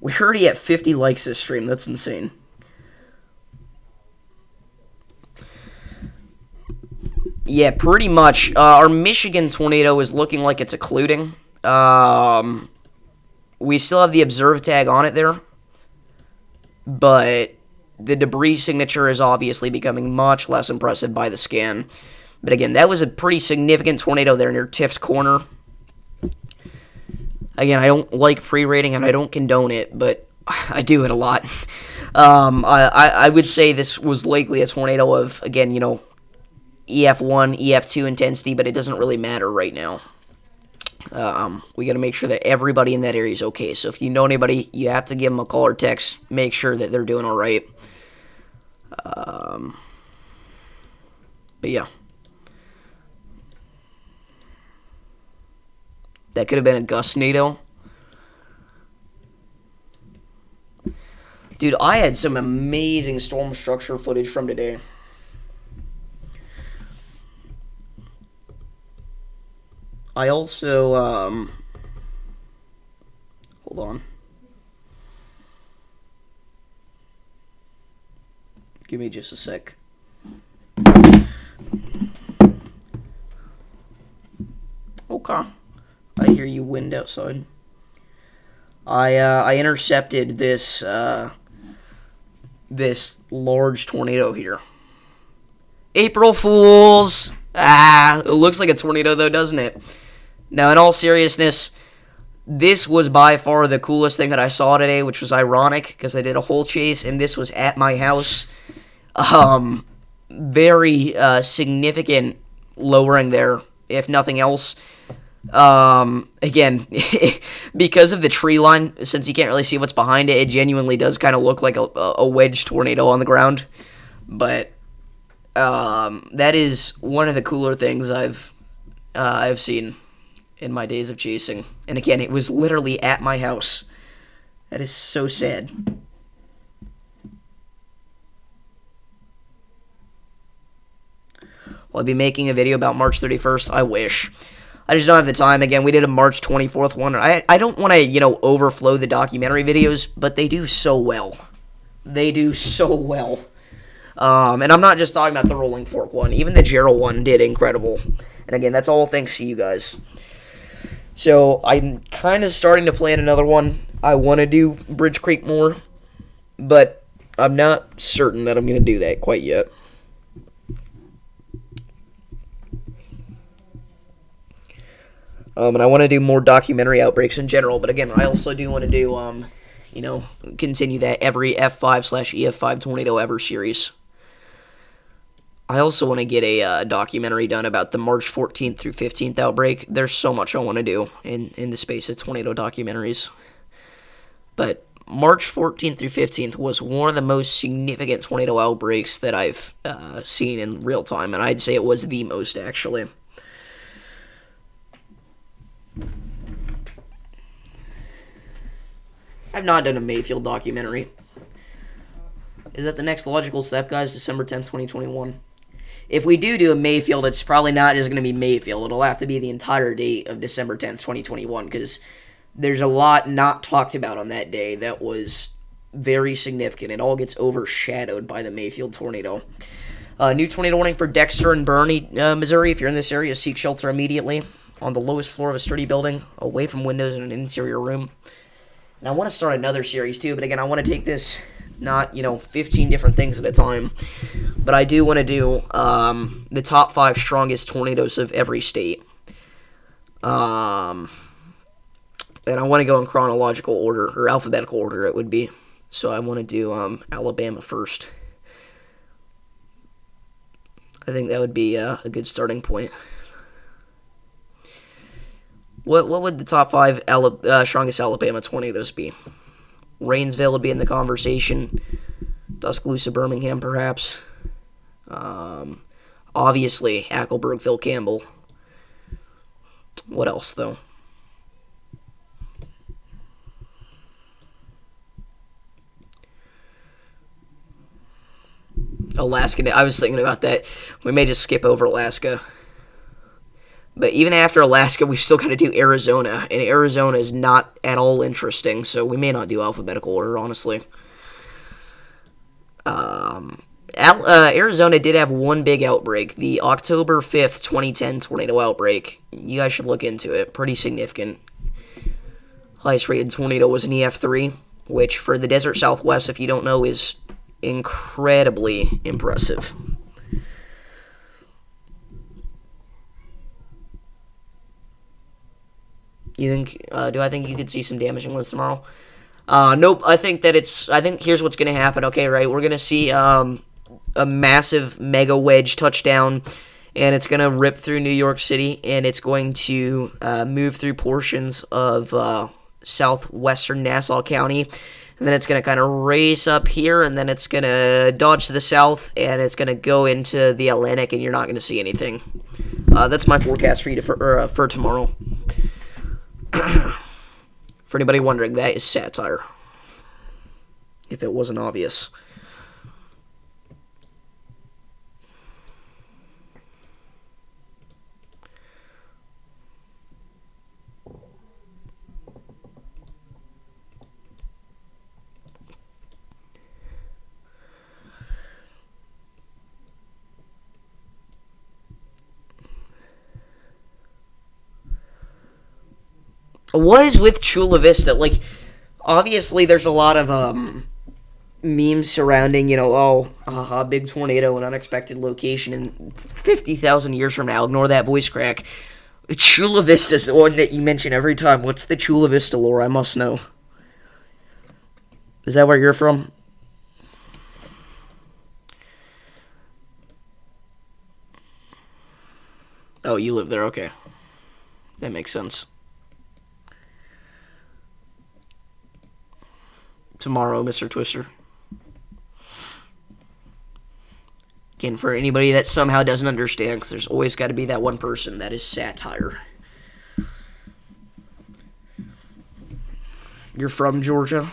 We're already at 50 likes this stream. That's insane. Yeah, pretty much. Our Michigan tornado is looking like it's occluding. We still have the observe tag on it there, but the debris signature is obviously becoming much less impressive by the scan. But again, that was a pretty significant tornado there near Tift's Corner. Again, I don't like pre-rating and I don't condone it, but I do it a lot. I would say this was likely a tornado of, again, EF1, EF2 intensity, but it doesn't really matter right now. We got to make sure that everybody in that area is okay. So if you know anybody, you have to give them a call or text. Make sure that they're doing all right. But yeah. That could have been a gust-nado. Dude, I had some amazing storm structure footage from today. I also, hold on. Give me just a sec. Okay. I hear you wind outside. I intercepted this this large tornado here. April Fools! It looks like a tornado though, doesn't it? Now, in all seriousness, this was by far the coolest thing that I saw today, which was ironic because I did a whole chase and this was at my house. Very significant lowering there, if nothing else. Again, because of the tree line, since you can't really see what's behind it, it genuinely does kind of look like a wedge tornado on the ground. But that is one of the cooler things I've seen in my days of chasing. And again, it was literally at my house. That is so sad. Will I be making a video about March 31st? I wish. I just don't have the time. Again, we did a March 24th one. I don't want to, overflow the documentary videos, but they do so well. They do so well. And I'm not just talking about the Rolling Fork one. Even the Gerald one did incredible. And again, that's all thanks to you guys. So I'm kind of starting to plan another one. I want to do Bridge Creek more, but I'm not certain that I'm going to do that quite yet. And I want to do more documentary outbreaks in general, but again, I also do want to do, continue that every F5/EF5 tornado ever series. I also want to get a documentary done about the March 14th through 15th outbreak. There's so much I want to do in the space of tornado documentaries. But March 14th through 15th was one of the most significant tornado outbreaks that I've seen in real time, and I'd say it was the most, actually. I've not done a Mayfield documentary. Is that the next logical step, guys? December 10th, 2021. If we do a Mayfield, it's probably not just going to be Mayfield. It'll have to be the entire date of December 10th, 2021, because there's a lot not talked about on that day that was very significant. It all gets overshadowed by the Mayfield tornado. New tornado warning for Dexter and Bernie, Missouri. If you're in this area, seek shelter immediately on the lowest floor of a sturdy building, away from windows in an interior room. And I want to start another series too, but again, I want to take this not, 15 different things at a time, but I do want to do the top 5 strongest tornadoes of every state. And I want to go in chronological order, or alphabetical order it would be. So I want to do Alabama first. I think that would be a good starting point. What would the top 5 strongest Alabama tornadoes be? Rainsville would be in the conversation. Tuscaloosa, Birmingham, perhaps. Obviously, Acklebrookville, Campbell. What else, though? Alaska. I was thinking about that. We may just skip over Alaska. But even after Alaska, we still got to do Arizona, and Arizona is not at all interesting, so we may not do alphabetical order, honestly. Arizona did have one big outbreak, the October 5th, 2010 tornado outbreak. You guys should look into it. Pretty significant. Highest rated tornado was an EF3, which for the desert southwest, if you don't know, is incredibly impressive. You think? Do I think you could see some damaging winds tomorrow? Nope. I think here's what's gonna happen. Okay, right? We're gonna see a massive mega wedge touchdown, and it's gonna rip through New York City, and it's going to move through portions of southwestern Nassau County, and then it's gonna kind of race up here, and then it's gonna dodge to the south, and it's gonna go into the Atlantic, and you're not gonna see anything. That's my forecast for you for tomorrow. For anybody wondering, that is satire. If it wasn't obvious. What is with Chula Vista? Like, obviously, there's a lot of memes surrounding, big tornado, an unexpected location, and 50,000 years from now, ignore that voice crack. Chula Vista is the one that you mention every time. What's the Chula Vista lore? I must know. Is that where you're from? Oh, you live there. Okay. That makes sense. Tomorrow, Mr. Twister. Again, for anybody that somehow doesn't understand, because there's always got to be that one person that is satire. You're from Georgia?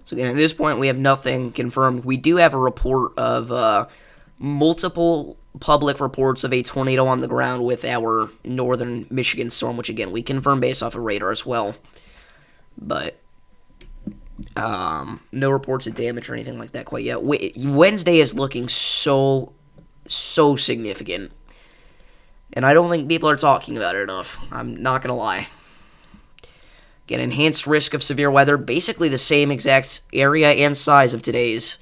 So again, at this point, we have nothing confirmed. We do have a report of multiple public reports of a tornado on the ground with our northern Michigan storm, which again, we confirm based off of radar as well. But no reports of damage or anything like that quite yet. Wednesday is looking so significant. And I don't think people are talking about it enough. I'm not going to lie. Again, enhanced risk of severe weather, basically the same exact area and size of today's.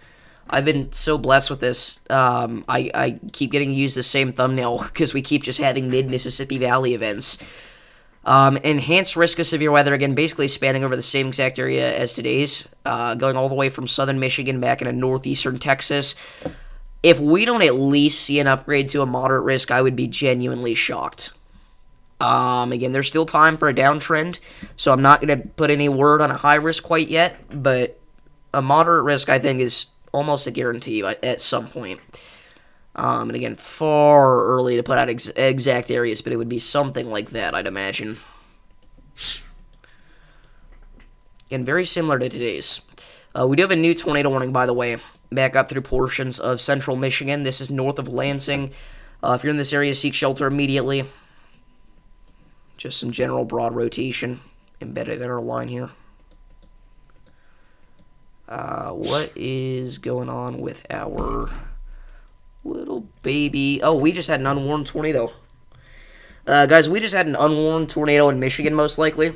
I've been so blessed with this. I keep getting to use the same thumbnail because we keep just having mid-Mississippi Valley events. Enhanced risk of severe weather, again, basically spanning over the same exact area as today's, going all the way from southern Michigan back into northeastern Texas. If we don't at least see an upgrade to a moderate risk, I would be genuinely shocked. Again, there's still time for a downtrend, so I'm not going to put any word on a high risk quite yet, but a moderate risk, I think, is almost a guarantee at some point. And again, far early to put out exact areas, but it would be something like that, I'd imagine. Again, very similar to today's. We do have a new tornado warning, by the way, back up through portions of central Michigan. This is north of Lansing. If you're in this area, seek shelter immediately. Just some general broad rotation embedded in our line here. What is going on with our little baby? Oh, we just had an unwarned tornado. Guys, we just had an unwarned tornado in Michigan, most likely.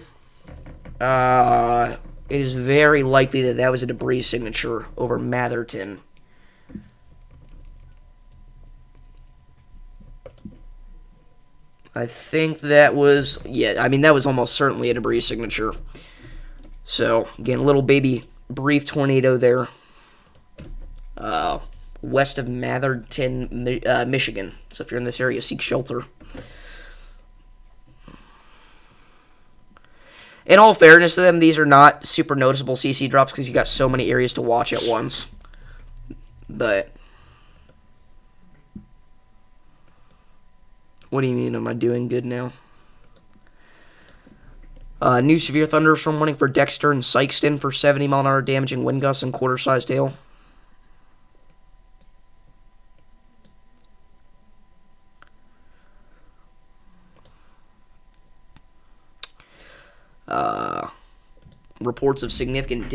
It is very likely that was a debris signature over Matherton. I think that was, that was almost certainly a debris signature. So, again, little baby brief tornado there. West of Matherton, Michigan. So if you're in this area, seek shelter. In all fairness to them, these are not super noticeable CC drops because you got so many areas to watch at once. But what do you mean? Am I doing good now? New severe thunderstorm warning for Dexter and Sykeston for 70-mile-an-hour damaging wind gusts and quarter-sized hail. Reports of significant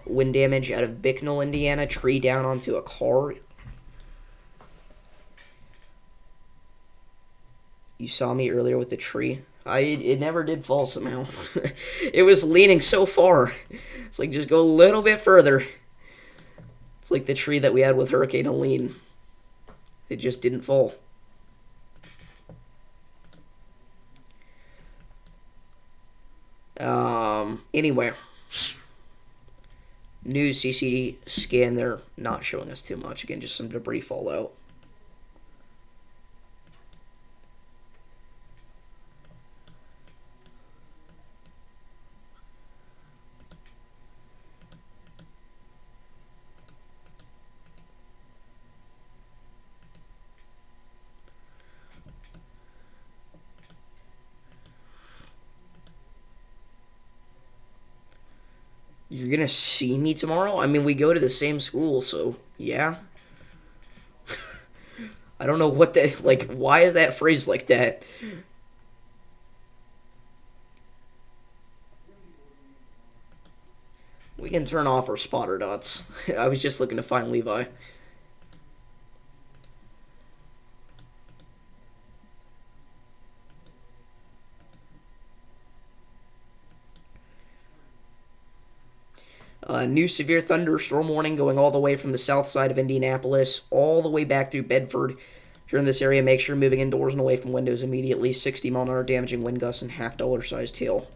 wind damage out of Bicknell, Indiana. Tree down onto a car. You saw me earlier with the tree. It never did fall somehow. It was leaning so far. It's like, just go a little bit further. It's like the tree that we had with Hurricane Helene. It just didn't fall. Anyway. New CCD scan, they're not showing us too much. Again, just some debris fallout. You're gonna see me tomorrow? I mean, we go to the same school, so yeah. I don't know what that, like, why is that phrased like that? We can turn off our spotter dots. I was just looking to find Levi. New severe thunderstorm warning going all the way from the south side of Indianapolis all the way back through Bedford. If you're in this area, make sure moving indoors and away from windows immediately. 60-mile-an-hour damaging wind gusts and half-dollar-sized hail.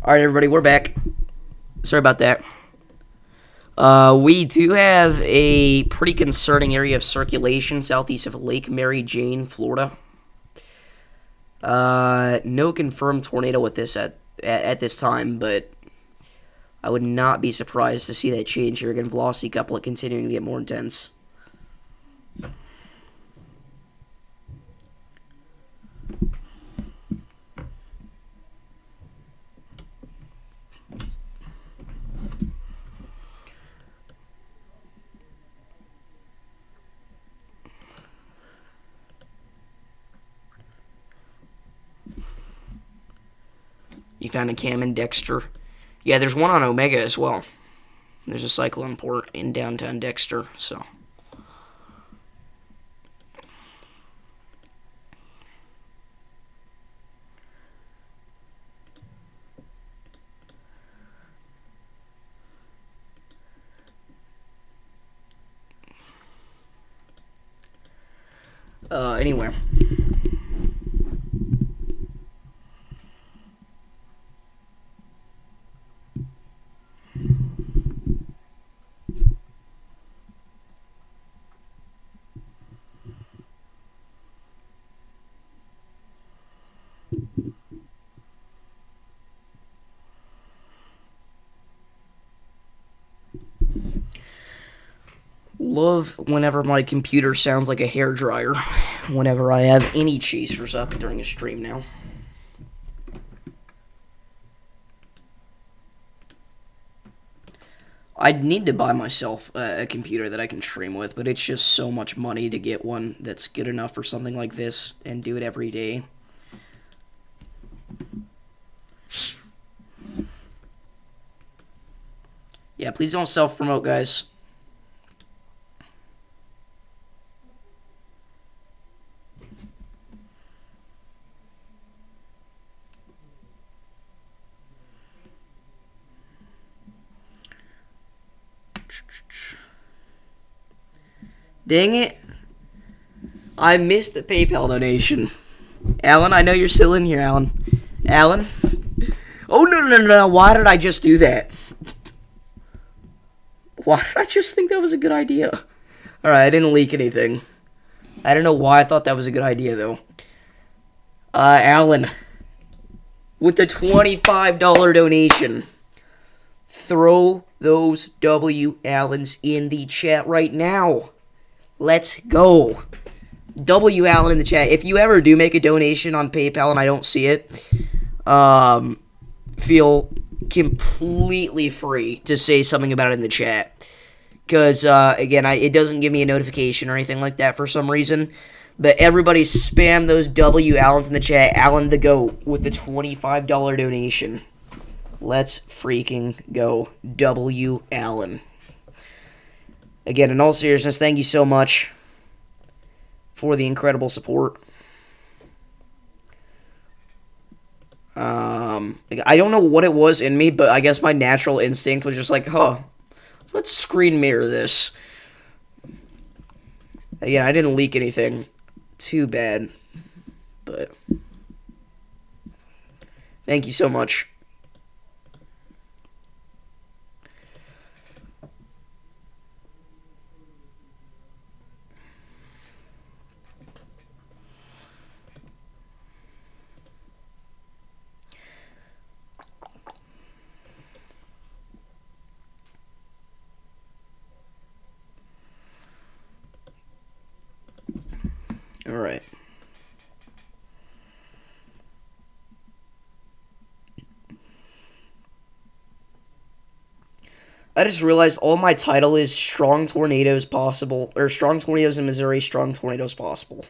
All right, everybody, we're back. Sorry about that. We do have a pretty concerning area of circulation southeast of Lake Mary Jane, Florida. No confirmed tornado with this at this time, but I would not be surprised to see that change here. Again, velocity couplet continuing to get more intense. You found a cam in Dexter. Yeah, there's one on Omega as well. There's a cyclone port in downtown Dexter, so. Anyway. Love whenever my computer sounds like a hairdryer whenever I have any chasers up during a stream now. I'd need to buy myself a computer that I can stream with, but it's just so much money to get one that's good enough for something like this and do it every day. Yeah, please don't self-promote, guys. Dang it. I missed the PayPal donation. Alan, I know you're still in here, Alan. Alan? Oh, no. Why did I just do that? Why did I just think that was a good idea? Alright, I didn't leak anything. I don't know why I thought that was a good idea, though. Alan. With the $25 donation. Throw those W. Allens in the chat right now. Let's go. W. Allen in the chat. If you ever do make a donation on PayPal and I don't see it, feel completely free to say something about it in the chat. Because, again, it doesn't give me a notification or anything like that for some reason. But everybody spam those W. Allens in the chat. Allen the GOAT with the $25 donation. Let's freaking go. W. Allen. Again, in all seriousness, thank you so much for the incredible support. I don't know what it was in me, but I guess my natural instinct was just like, let's screen mirror this. Again, I didn't leak anything too bad, but thank you so much. All right. I just realized all my title is Strong Tornadoes Possible, or Strong Tornadoes in Missouri, Strong Tornadoes Possible.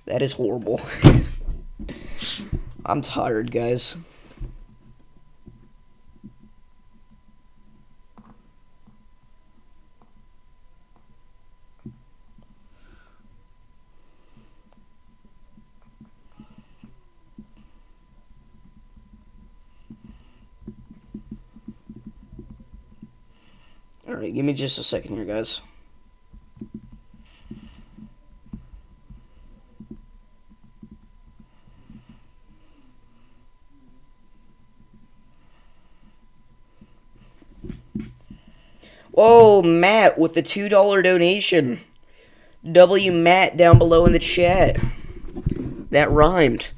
That is horrible. I'm tired, guys. Alright, give me just a second here, guys. Whoa, Matt with the $2 donation. W Matt down below in the chat. That rhymed.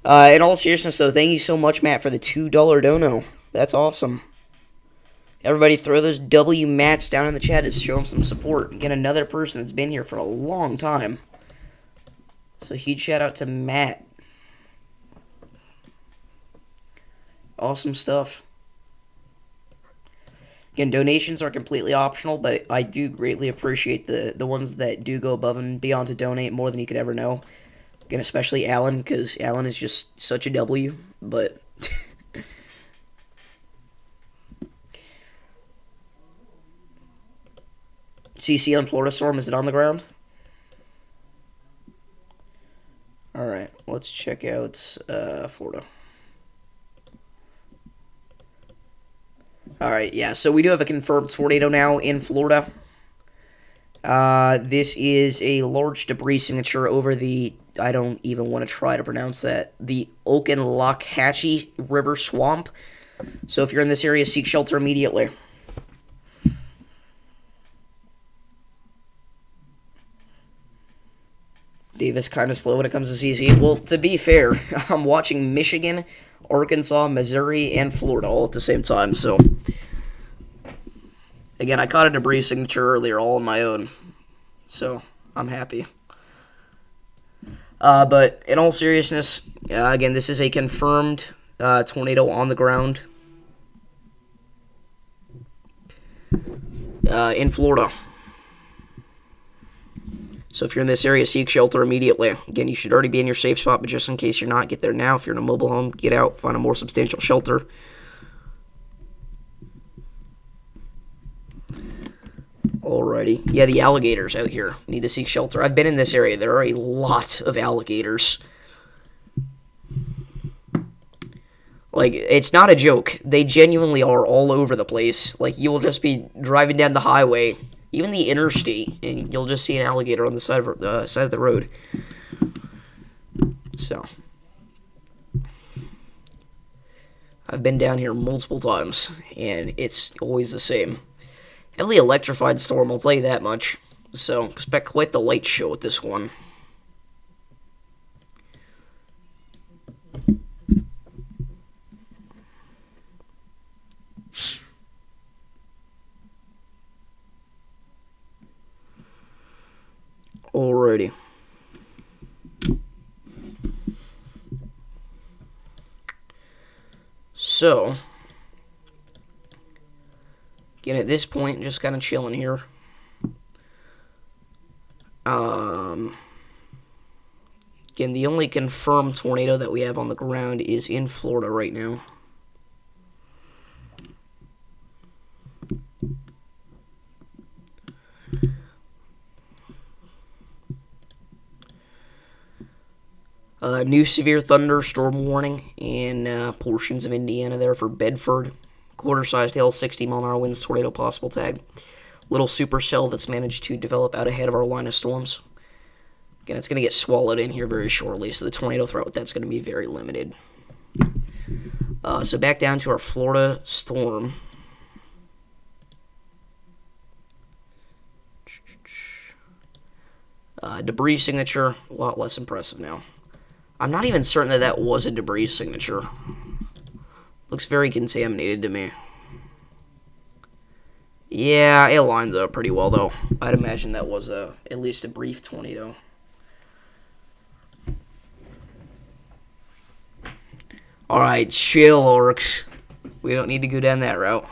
In all seriousness, though, thank you so much, Matt, for the $2 dono. That's awesome. Everybody throw those W Mats down in the chat to show them some support. Get another person that's been here for a long time. So huge shout out to Matt. Awesome stuff. Again, donations are completely optional, but I do greatly appreciate the ones that do go above and beyond to donate more than you could ever know. Again, especially Alan, because Alan is just such a W, but... CC on Florida Storm, is it on the ground? Alright, let's check out Florida. Alright, yeah, so we do have a confirmed tornado now in Florida. This is a large debris signature over the, I don't even want to try to pronounce that, the Okanlockhatchee River Swamp. So if you're in this area, seek shelter immediately. Davis kind of slow when it comes to CC. Well, to be fair, I'm watching Michigan, Arkansas, Missouri, and Florida all at the same time, so... Again, I caught a debris signature earlier all on my own, so I'm happy. But in all seriousness, again, this is a confirmed tornado on the ground. in Florida. So if you're in this area, seek shelter immediately. Again, you should already be in your safe spot, but just in case you're not, get there now. If you're in a mobile home, get out, find a more substantial shelter. Alrighty. Yeah, the alligators out here need to seek shelter. I've been in this area. There are a lot of alligators. Like, it's not a joke. They genuinely are all over the place. Like, you will just be driving down the highway, even the interstate, and you'll just see an alligator on the side of the road. So, I've been down here multiple times, and it's always the same. Heavily electrified storm, I'll tell you that much. So, expect quite the light show with this one. Alrighty. So, again, at this point, just kind of chilling here. Again, the only confirmed tornado that we have on the ground is in Florida right now. New severe thunderstorm warning in portions of Indiana there for Bedford. Quarter-sized hail, 60-mile-an-hour winds, tornado possible tag. Little supercell that's managed to develop out ahead of our line of storms. Again, it's going to get swallowed in here very shortly, so the tornado threat with that's going to be very limited. So back down to our Florida storm. Debris signature, a lot less impressive now. I'm not even certain that that was a debris signature. Looks very contaminated to me. Yeah, it lines up pretty well, though. I'd imagine that was at least a brief tornado. Alright, chill, orcs. We don't need to go down that route.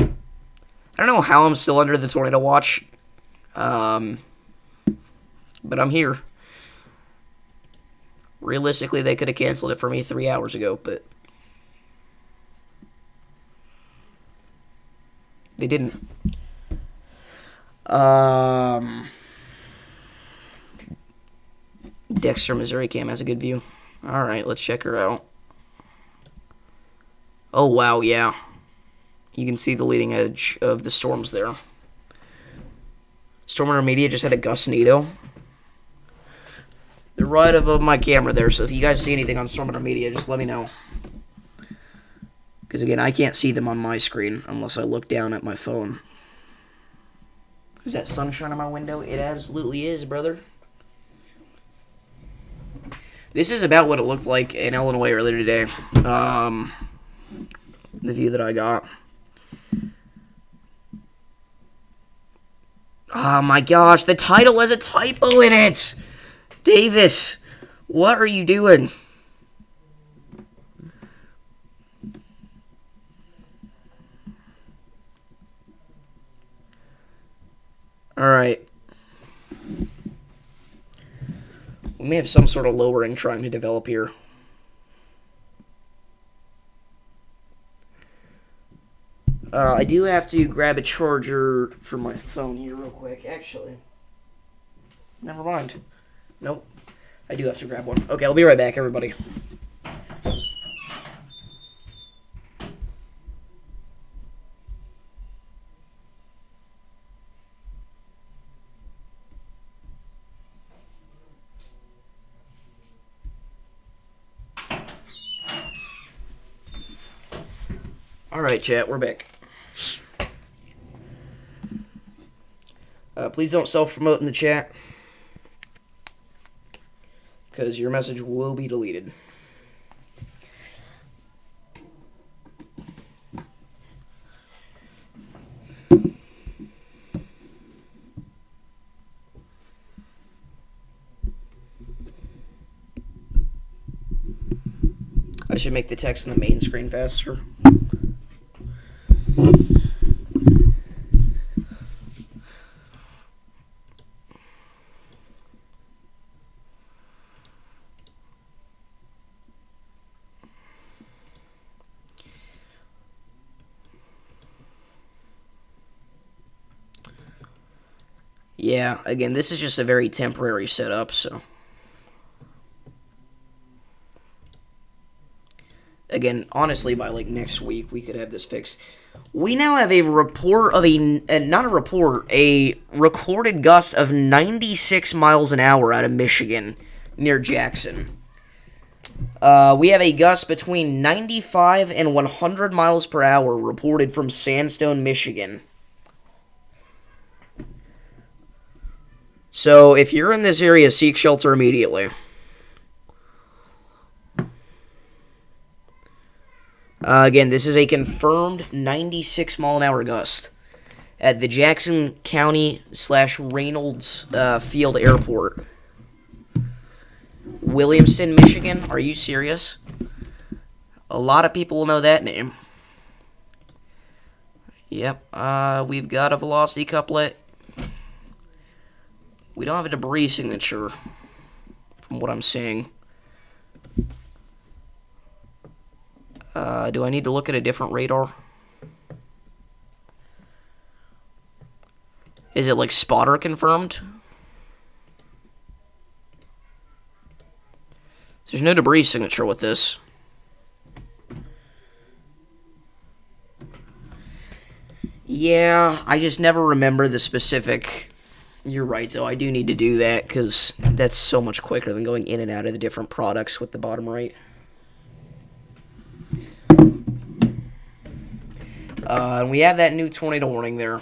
I don't know how I'm still under the tornado watch. But I'm here. Realistically, they could have canceled it for me 3 hours ago, but they didn't. Dexter, Missouri cam has a good view. Alright, let's check her out. Oh, wow, yeah. You can see the leading edge of the storms there. Storm Intermediate just had a gustnado. They're right above my camera there, so if you guys see anything on Storm Intermediate, just let me know. Because, again, I can't see them on my screen unless I look down at my phone. Is that sunshine on my window? It absolutely is, brother. This is about what it looked like in Illinois earlier today. The view that I got. Oh my gosh, the title has a typo in it! Davis, what are you doing? Alright. We may have some sort of lowering trying to develop here. I do have to grab a charger for my phone here real quick. Actually, never mind. Nope. I do have to grab one. Okay, I'll be right back, everybody. Alright, chat, we're back. Please don't self-promote in the chat, because your message will be deleted. I should make the text on the main screen faster. Yeah, again, this is just a very temporary setup, so. Again, honestly, by like next week, we could have this fixed. We now have a report of not a report, a recorded gust of 96 miles an hour out of Michigan near Jackson. We have a gust between 95 and 100 miles per hour reported from Sandstone, Michigan. So, if you're in this area, seek shelter immediately. Again, this is a confirmed 96 mile an hour gust at the Jackson County / Reynolds Field Airport. Williamson, Michigan. Are you serious? A lot of people will know that name. Yep. We've got a velocity couplet. We don't have a debris signature, from what I'm seeing. Do I need to look at a different radar? Is it like spotter confirmed? There's no debris signature with this. Yeah, I just never remember the specific. You're right, though. I do need to do that because that's so much quicker than going in and out of the different products with the bottom right. And we have that new tornado warning there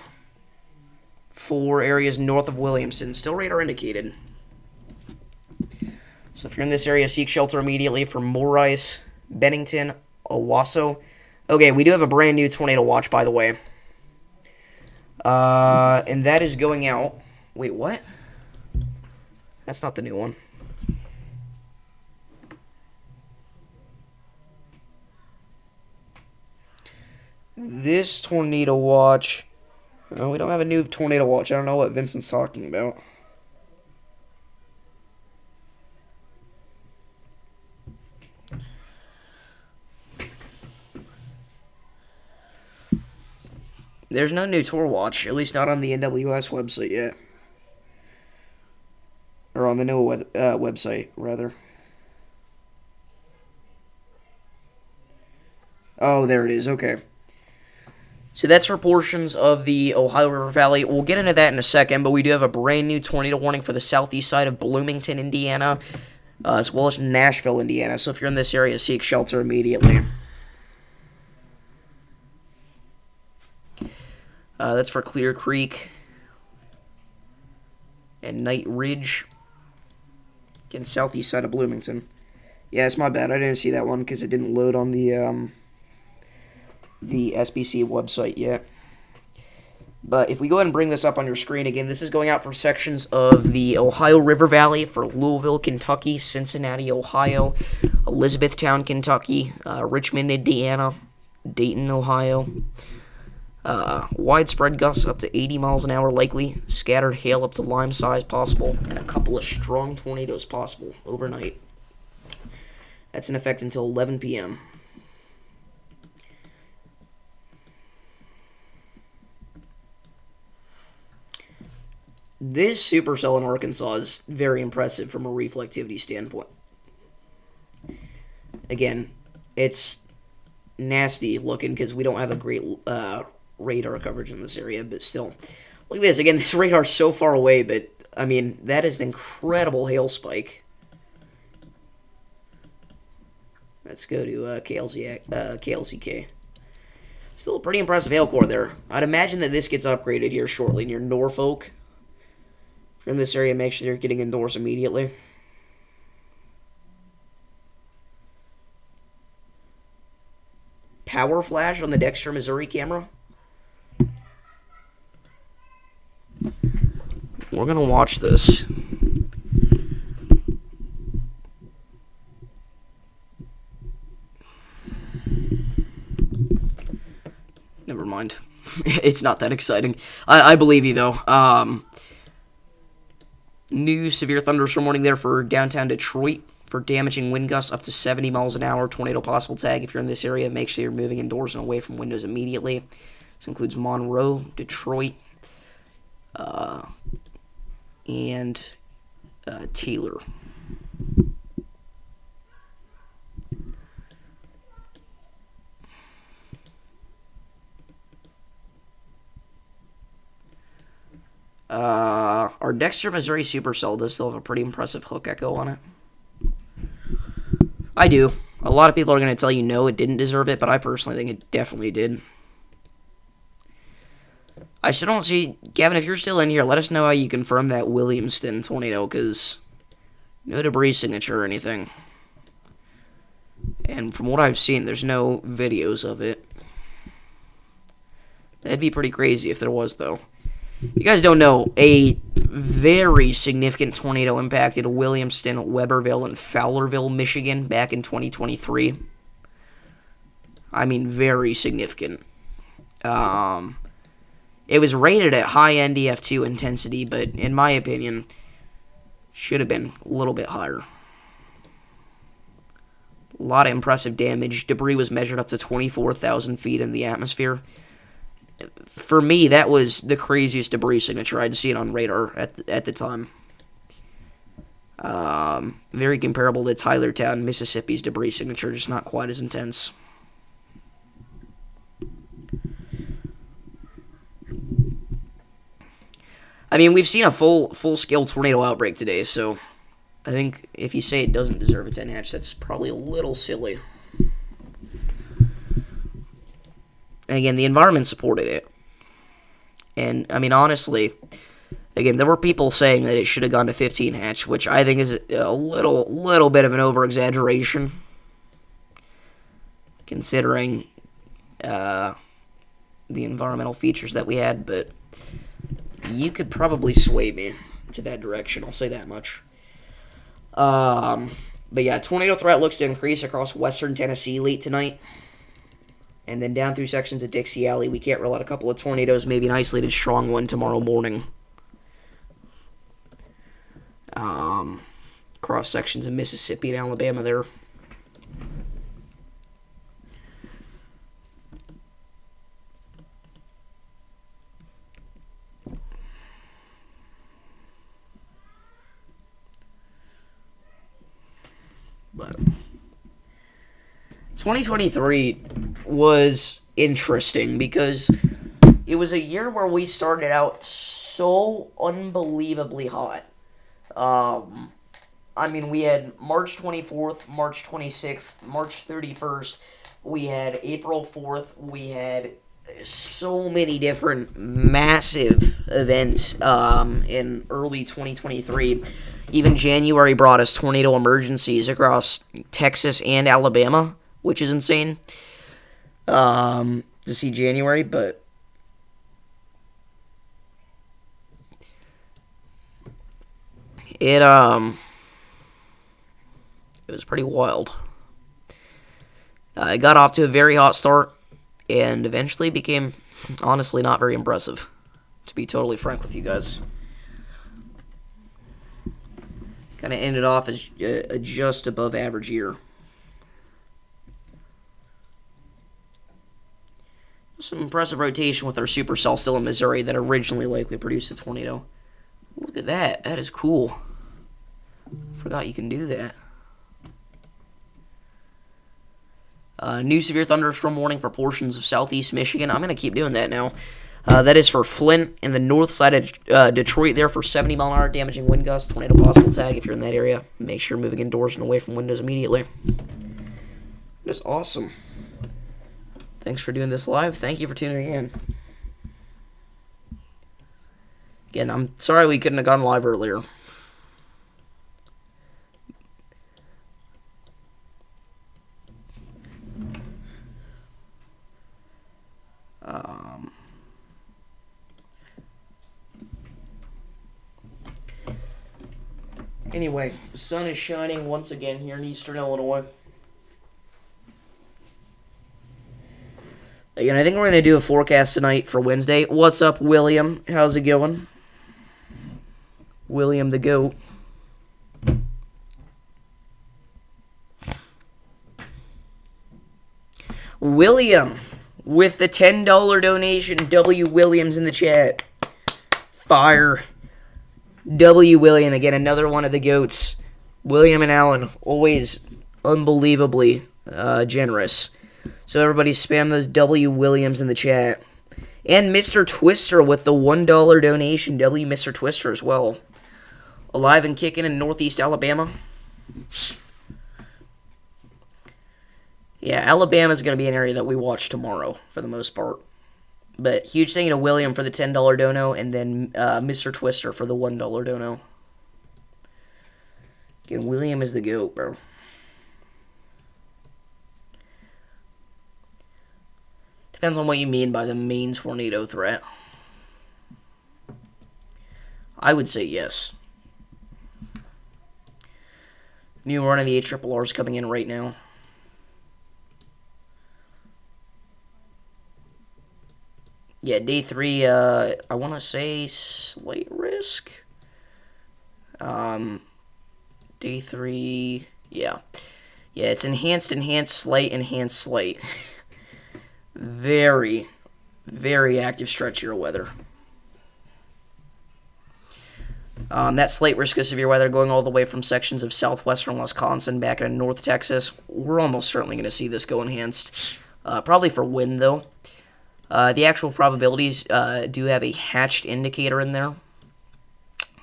for areas north of Williamson. Still radar indicated. So if you're in this area, seek shelter immediately for Morice, Bennington, Owasso. Okay, we do have a brand new tornado watch, by the way. And that is going out. Wait, what? That's not the new one. This tornado watch. Oh, we don't have a new tornado watch. I don't know what Vincent's talking about. There's no new tour watch, at least not on the NWS website yet. Or on the NOAA website, rather. Oh, there it is. Okay. So that's for portions of the Ohio River Valley. We'll get into that in a second, but we do have a brand new tornado warning for the southeast side of Bloomington, Indiana, as well as Nashville, Indiana. So if you're in this area, seek shelter immediately. That's for Clear Creek and Night Ridge. Again, southeast side of Bloomington. Yeah, it's my bad. I didn't see that one because it didn't load on the SBC website yet. But if we go ahead and bring this up on your screen again, this is going out for sections of the Ohio River Valley for Louisville, Kentucky, Cincinnati, Ohio, Elizabethtown, Kentucky, Richmond, Indiana, Dayton, Ohio. Widespread gusts up to 80 miles an hour likely, scattered hail up to lime size possible, and a couple of strong tornadoes possible overnight. That's in effect until 11 p.m. This supercell in Arkansas is very impressive from a reflectivity standpoint. Again, it's nasty looking because we don't have a great radar coverage in this area, but still. Look at this. Again, this radar is so far away, but, I mean, that is an incredible hail spike. Let's go to KLCK. Still a pretty impressive hail core there. I'd imagine that this gets upgraded here shortly near Norfolk. If you're in this area, make sure you're getting indoors immediately. Power flash on the Dexter, Missouri camera. We're going to watch this. Never mind. It's not that exciting. I believe you, though. New severe thunderstorm warning there for downtown Detroit for damaging wind gusts up to 70 miles an hour. Tornado possible tag. If you're in this area, make sure you're moving indoors and away from windows immediately. This includes Monroe, Detroit, and Taylor. Our Dexter, Missouri supercell does still have a pretty impressive hook echo on it. I do. A lot of people are going to tell you no, it didn't deserve it, but I personally think it definitely did. I still don't see... Gavin, if you're still in here, let us know how you confirm that Williamston tornado, because no debris signature or anything. And from what I've seen, there's no videos of it. That'd be pretty crazy if there was, though. You guys don't know, a very significant tornado impacted Williamston, Weberville, and Fowlerville, Michigan back in 2023. I mean, very significant. It was rated at high NDF2 intensity, but in my opinion, should have been a little bit higher. A lot of impressive damage. Debris was measured up to 24,000 feet in the atmosphere. For me, that was the craziest debris signature I'd seen on radar at the time. Very comparable to Tylertown, Mississippi's debris signature, just not quite as intense. I mean, we've seen a full-scale tornado outbreak today, so I think if you say it doesn't deserve its NH, that's probably a little silly. And again, the environment supported it. And, I mean, honestly, again, there were people saying that it should have gone to 15 hatch, which I think is a little bit of an over-exaggeration, considering the environmental features that we had, but you could probably sway me to that direction, I'll say that much. But yeah, tornado threat looks to increase across western Tennessee late tonight. And then down through sections of Dixie Alley, we can't rule out a couple of tornadoes, maybe an isolated strong one tomorrow morning. Cross sections of Mississippi and Alabama there. But 2023 was interesting because it was a year where we started out so unbelievably hot. I mean, we had March 24th, March 26th, March 31st. We had April 4th. We had so many different massive events in early 2023. Even January brought us tornado emergencies across Texas and Alabama, which is insane to see January, but it was pretty wild. It got off to a very hot start and eventually became, honestly, not very impressive, to be totally frank with you guys. Kind of ended off as a just above average year. Some impressive rotation with our supercell still in Missouri that originally likely produced a tornado. Look at that. That is cool. Forgot you can do that. New severe thunderstorm warning for portions of southeast Michigan. I'm going to keep doing that now. That is for Flint and the north side of Detroit there for 70 mile an hour damaging wind gusts. Tornado possible tag if you're in that area. Make sure you're moving indoors and away from windows immediately. That's awesome. Thanks for doing this live. Thank you for tuning in. Again, I'm sorry we couldn't have gone live earlier. Anyway, the sun is shining once again here in eastern Illinois. Again, I think we're going to do a forecast tonight for Wednesday. What's up, William? How's it going? William the GOAT. William, with the $10 donation, W. Williams in the chat. Fire. W. William, again, another one of the GOATs. William and Allen, always unbelievably generous. So everybody spam those W. Williams in the chat. And Mr. Twister with the $1 donation. W. Mr. Twister as well. Alive and kicking in Northeast Alabama. Yeah, Alabama's going to be an area that we watch tomorrow for the most part. But huge thank you to William for the $10 dono, and then Mr. Twister for the $1 dono. Again, William is the GOAT, bro. Depends on what you mean by the main tornado threat. I would say yes. New run of the ARRR is coming in right now. Yeah, day 3, I want to say slight risk. Day 3, yeah. Yeah, it's enhanced, slight. Very, very active stretch here of weather. That slight risk of severe weather going all the way from sections of southwestern Wisconsin back into North Texas. We're almost certainly going to see this go enhanced. Probably for wind, though. The actual probabilities do have a hatched indicator in there,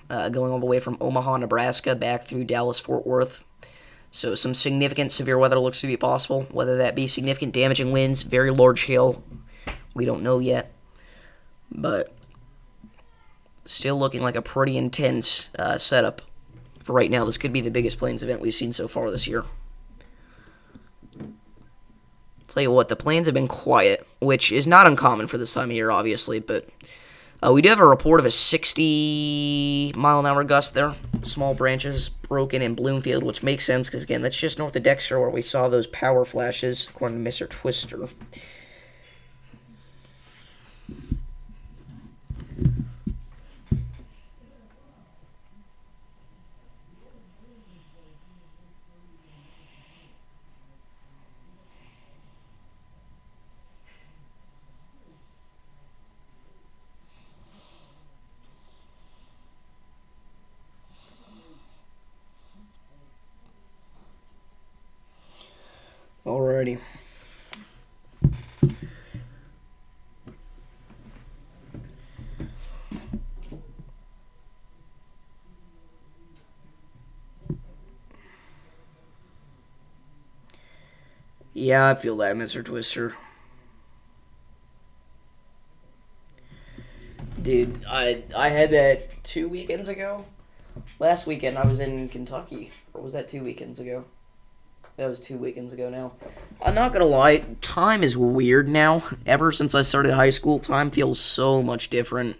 going all the way from Omaha, Nebraska, back through Dallas, Fort Worth. So some significant severe weather looks to be possible, whether that be significant damaging winds, very large hail. We don't know yet. But still looking like a pretty intense setup for right now. This could be the biggest Plains event we've seen so far this year. Tell you what, the Plains have been quiet, which is not uncommon for this time of year, obviously, but we do have a report of a 60-mile-an-hour gust there. Small branches broken in Bloomfield, which makes sense, because, again, that's just north of Dexter where we saw those power flashes, according to Mr. Twister. Alrighty. Yeah, I feel that, Mr. Twister. Dude, I had that 2 weekends ago. Last weekend I was in Kentucky. Or was that 2 weekends ago? That was 2 weekends ago now. I'm not gonna lie, time is weird now. Ever since I started high school, time feels so much different.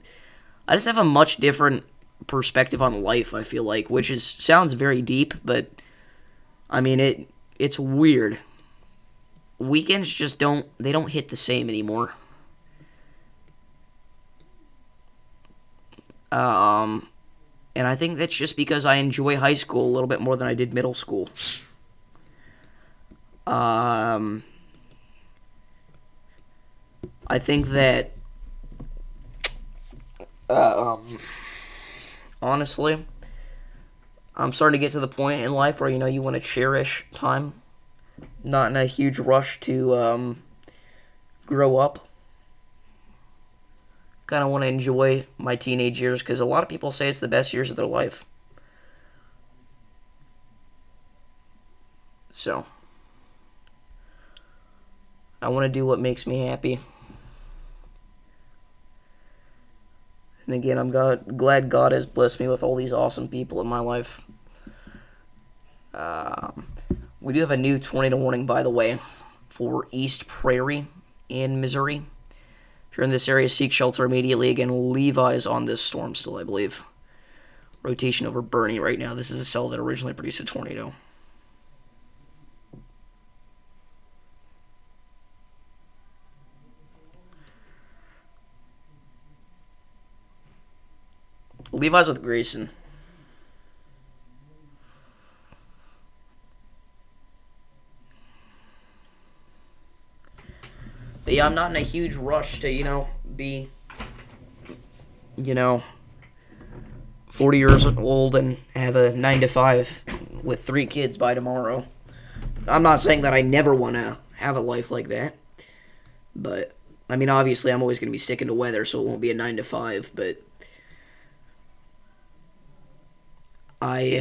I just have a much different perspective on life, I feel like, which sounds very deep, but I mean it's weird. Weekends just don't hit the same anymore. And I think that's just because I enjoy high school a little bit more than I did middle school. I think that, honestly, I'm starting to get to the point in life where, you want to cherish time, not in a huge rush to, grow up. Kind of want to enjoy my teenage years, because a lot of people say it's the best years of their life. So I want to do what makes me happy. And again, I'm glad God has blessed me with all these awesome people in my life. We do have a new tornado warning, by the way, for East Prairie in Missouri. If you're in this area, seek shelter immediately. Again, Levi's on this storm still, I believe. Rotation over Bernie right now. This is a cell that originally produced a tornado. Levi's with Grayson. But yeah, I'm not in a huge rush to, be, 40 years old and have a 9 to 5 with 3 kids by tomorrow. I'm not saying that I never want to have a life like that, but I mean, obviously, I'm always going to be sticking to weather, so it won't be a 9 to 5. But I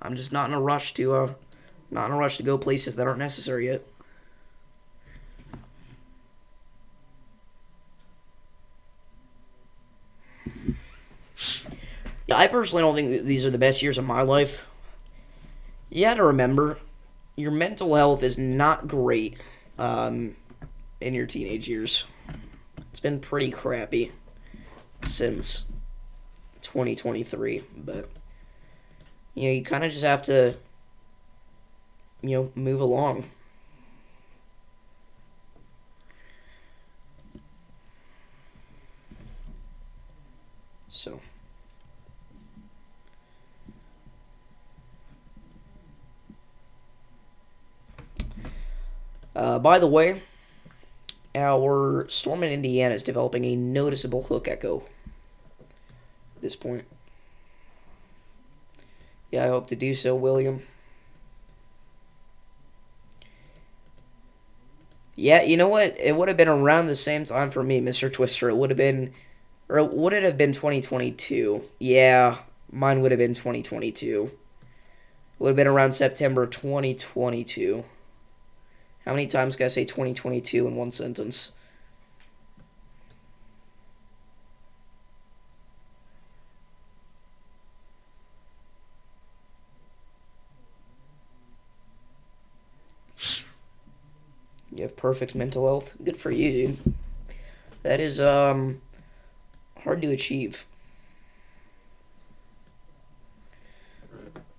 I'm just not in a rush to go places that aren't necessary yet. Yeah, I personally don't think that these are the best years of my life. You got to remember, your mental health is not great in your teenage years. It's been pretty crappy since 2023, but you kind of just have to move along. So by the way, our storm in Indiana is developing a noticeable hook echo at this point. Yeah, I hope to do so, William. Yeah, you know what? It would have been around the same time for me, Mr. Twister. It would have been, or would it have been 2022? Yeah, mine would have been 2022. It would have been around September 2022. How many times can I say 2022 in one sentence? You have perfect mental health. Good for you, dude. That is hard to achieve.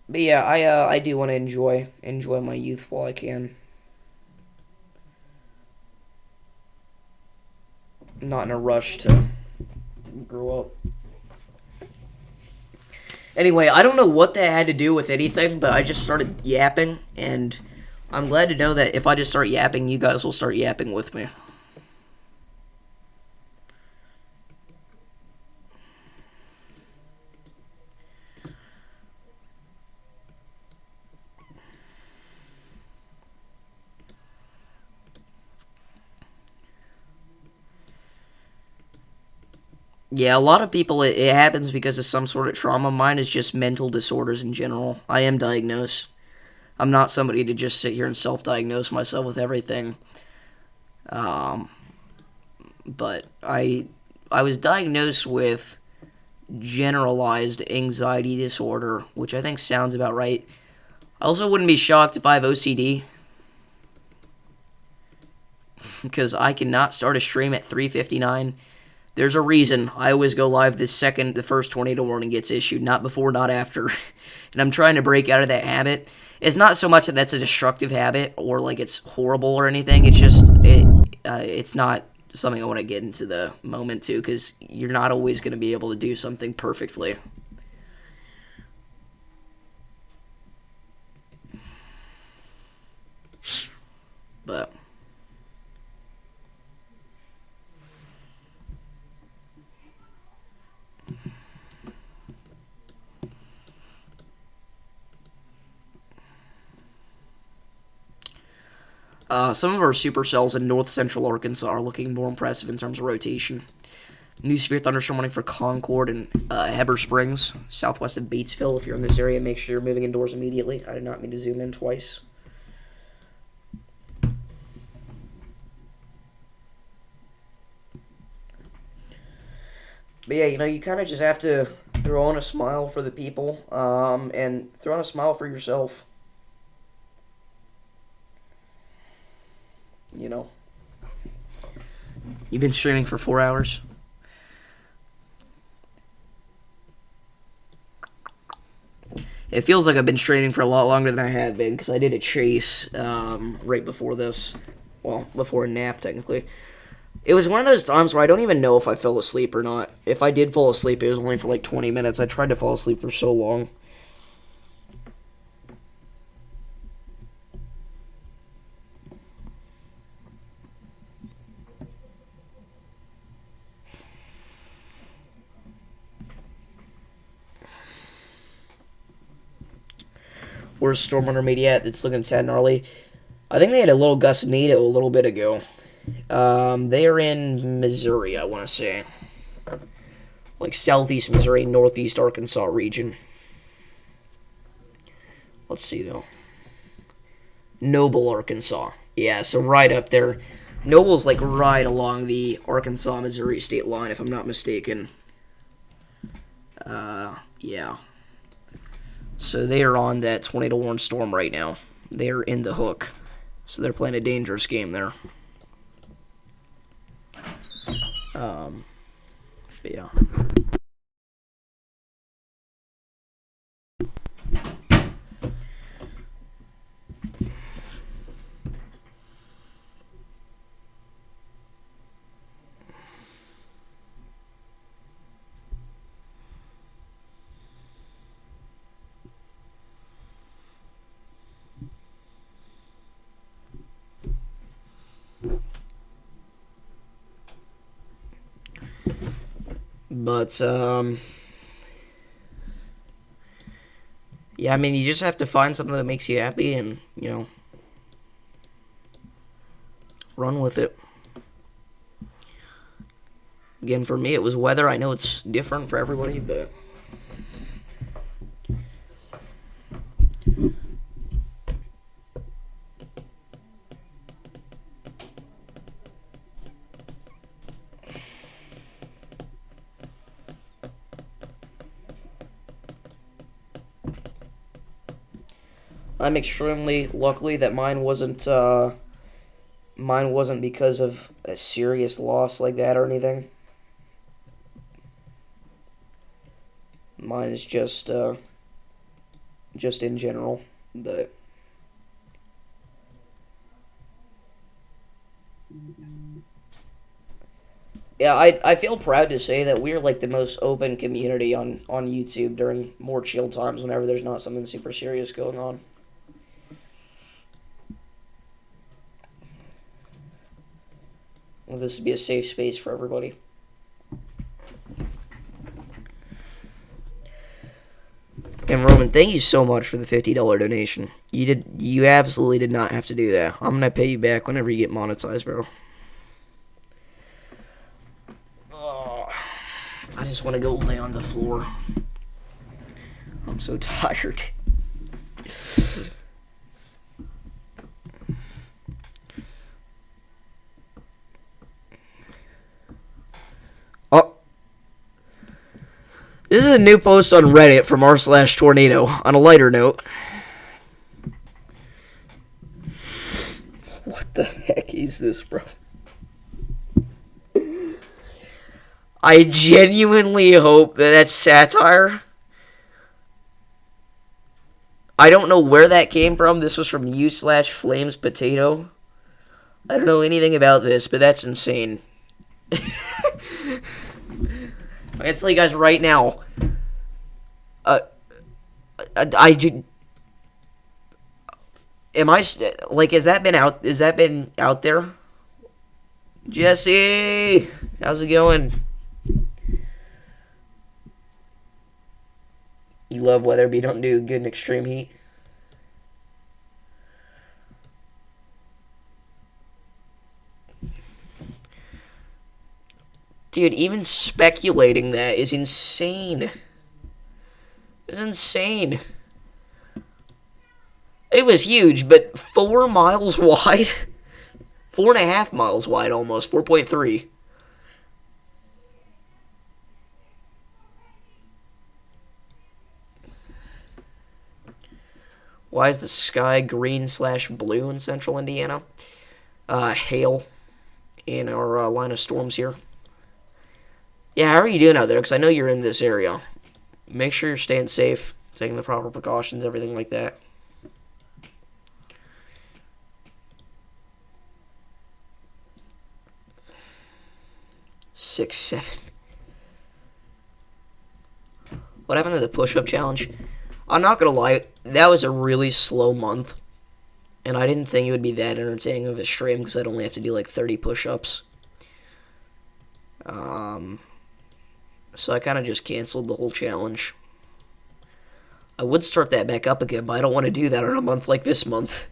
But yeah, I do want to enjoy my youth while I can. I'm not in a rush to grow up. Anyway, I don't know what that had to do with anything, but I just started yapping, and I'm glad to know that if I just start yapping, you guys will start yapping with me. Yeah, a lot of people, it happens because of some sort of trauma. Mine is just mental disorders in general. I am diagnosed. I'm not somebody to just sit here and self-diagnose myself with everything. Um, but I was diagnosed with generalized anxiety disorder, which I think sounds about right. I also wouldn't be shocked if I have OCD, because I cannot start a stream at 3:59. There's a reason I always go live the first tornado warning gets issued, not before, not after. And I'm trying to break out of that habit. It's not so much that that's a destructive habit or like it's horrible or anything. It's just it's not something I want to get into the moment to, because you're not always going to be able to do something perfectly. But some of our supercells in north central Arkansas are looking more impressive in terms of rotation. New severe thunderstorm warning for Concord and Heber Springs, southwest of Batesville. If you're in this area, make sure you're moving indoors immediately. I did not mean to zoom in twice. But yeah, you kind of just have to throw on a smile for the people, and throw on a smile for yourself. You know, you've been streaming for 4 hours. It feels like I've been streaming for a lot longer than I have been, because I did a chase right before this. Well, before a nap, technically. It was one of those times where I don't even know if I fell asleep or not. If I did fall asleep, it was only for like 20 minutes. I tried to fall asleep for so long. Where's Storm Intermediate? It's looking sad gnarly. I think they had a little gustinado a little bit ago. They are in Missouri, I want to say. Like southeast Missouri, northeast Arkansas region. Let's see, though. Noble, Arkansas. Yeah, so right up there. Noble's like right along the Arkansas-Missouri state line, if I'm not mistaken. Yeah. So they are on that tornado-warned storm right now. They're in the hook. So they're playing a dangerous game there. But yeah. But, yeah, I mean, you just have to find something that makes you happy and, you know, run with it. Again, for me, it was weather. I know it's different for everybody, but I'm extremely lucky that mine wasn't because of a serious loss like that or anything. Mine is just in general, but yeah, I feel proud to say that we're like the most open community on YouTube during more chill times whenever there's not something super serious going on. Well, this would be a safe space for everybody. And Roman, thank you so much for the $50 donation. You absolutely did not have to do that. I'm gonna pay you back whenever you get monetized, bro. Oh, I just want to go lay on the floor. I'm so tired. Oh. This is a new post on Reddit from r/tornado. On a lighter note. What the heck is this, bro? I genuinely hope that that's satire. I don't know where that came from. This was from u/Flames Potato. I don't know anything about this, but that's insane. I can tell you guys right now. Am I like? Has that been out? Has that been out there? Jesse, how's it going? You love weather, but you don't do good in extreme heat. Dude, even speculating that is insane. It's insane. It was huge, but 4 miles wide? 4.5 miles wide almost, 4.3. Why is the sky green/blue in central Indiana? Hail in our line of storms here. Yeah, how are you doing out there? Because I know you're in this area. Make sure you're staying safe, taking the proper precautions, everything like that. 6, 7. What happened to the push-up challenge? I'm not gonna lie, that was a really slow month, and I didn't think it would be that entertaining of a stream because I'd only have to do like 30 push-ups. So I kind of just canceled the whole challenge. I would start that back up again, but I don't want to do that on a month like this month.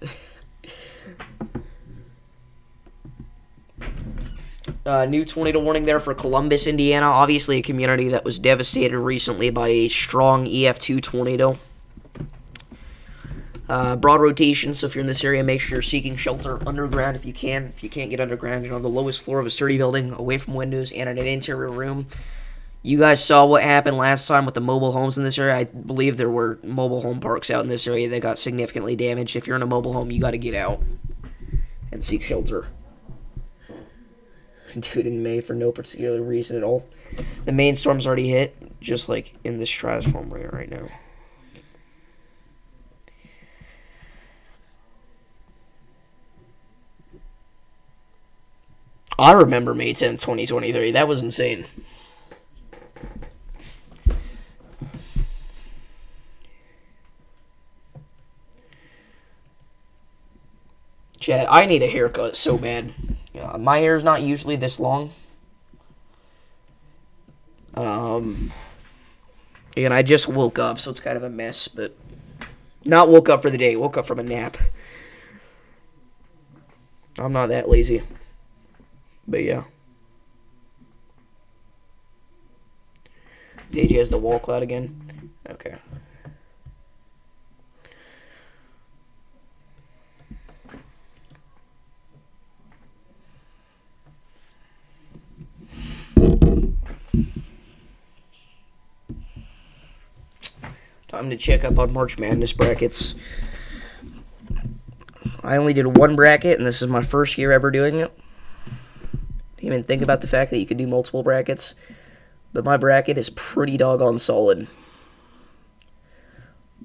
New tornado warning there for Columbus, Indiana. Obviously, a community that was devastated recently by a strong EF2 tornado. Broad rotation, so if you're in this area, make sure you're seeking shelter underground if you can. If you can't get underground, you're on the lowest floor of a sturdy building, away from windows, and in an interior room. You guys saw what happened last time with the mobile homes in this area. I believe there were mobile home parks out in this area that got significantly damaged. If you're in a mobile home, you got to get out and seek shelter. Dude, in May for no particular reason at all. The main storm's already hit, just like in the stratoform we're in right now. I remember May 10th, 2023. That was insane. Chat, I need a haircut so bad. My hair is not usually this long. Again, I just woke up, so it's kind of a mess, but not woke up for the day. Woke up from a nap. I'm not that lazy. But yeah. Paige has the wall cloud again. Okay. Time to check up on March Madness brackets. I only did one bracket, and this is my first year ever doing it. Didn't even think about the fact that you could do multiple brackets. But my bracket is pretty doggone solid.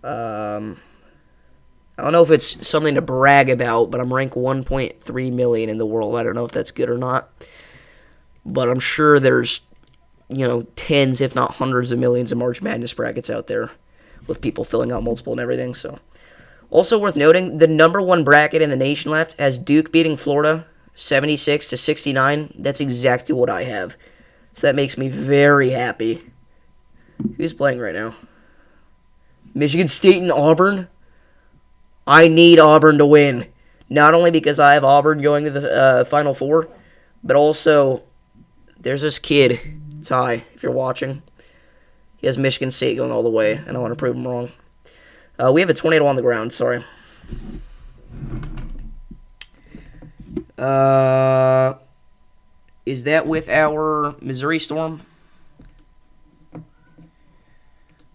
I don't know if it's something to brag about, but I'm ranked 1.3 million in the world. I don't know if that's good or not. But I'm sure there's, tens, if not hundreds of millions of March Madness brackets out there with people filling out multiple and everything. So, also worth noting, the number one bracket in the nation left has Duke beating Florida 76-69. That's exactly what I have. So that makes me very happy. Who's playing right now? Michigan State and Auburn? I need Auburn to win. Not only because I have Auburn going to the Final Four, but also there's this kid, Ty, if you're watching. He has Michigan State going all the way, and I want to prove him wrong. We have a tornado on the ground, sorry. Is that with our Missouri storm?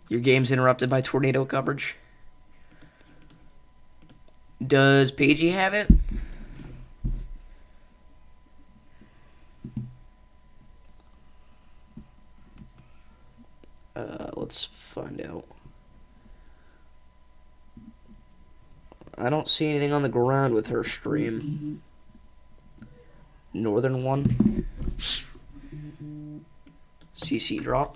Your game's interrupted by tornado coverage. Does Paigey have it? Let's find out. I don't see anything on the ground with her stream. Northern one. CC drop.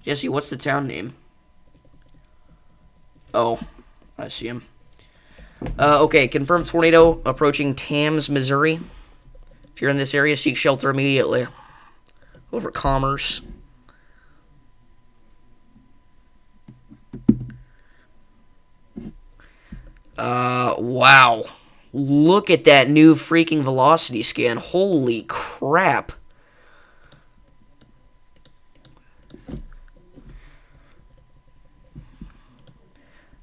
Jesse, what's the town name? Oh, I see him. Okay, confirmed tornado approaching Tams, Missouri. If you're in this area, seek shelter immediately. Over Commerce. Wow. Look at that new freaking velocity scan. Holy crap.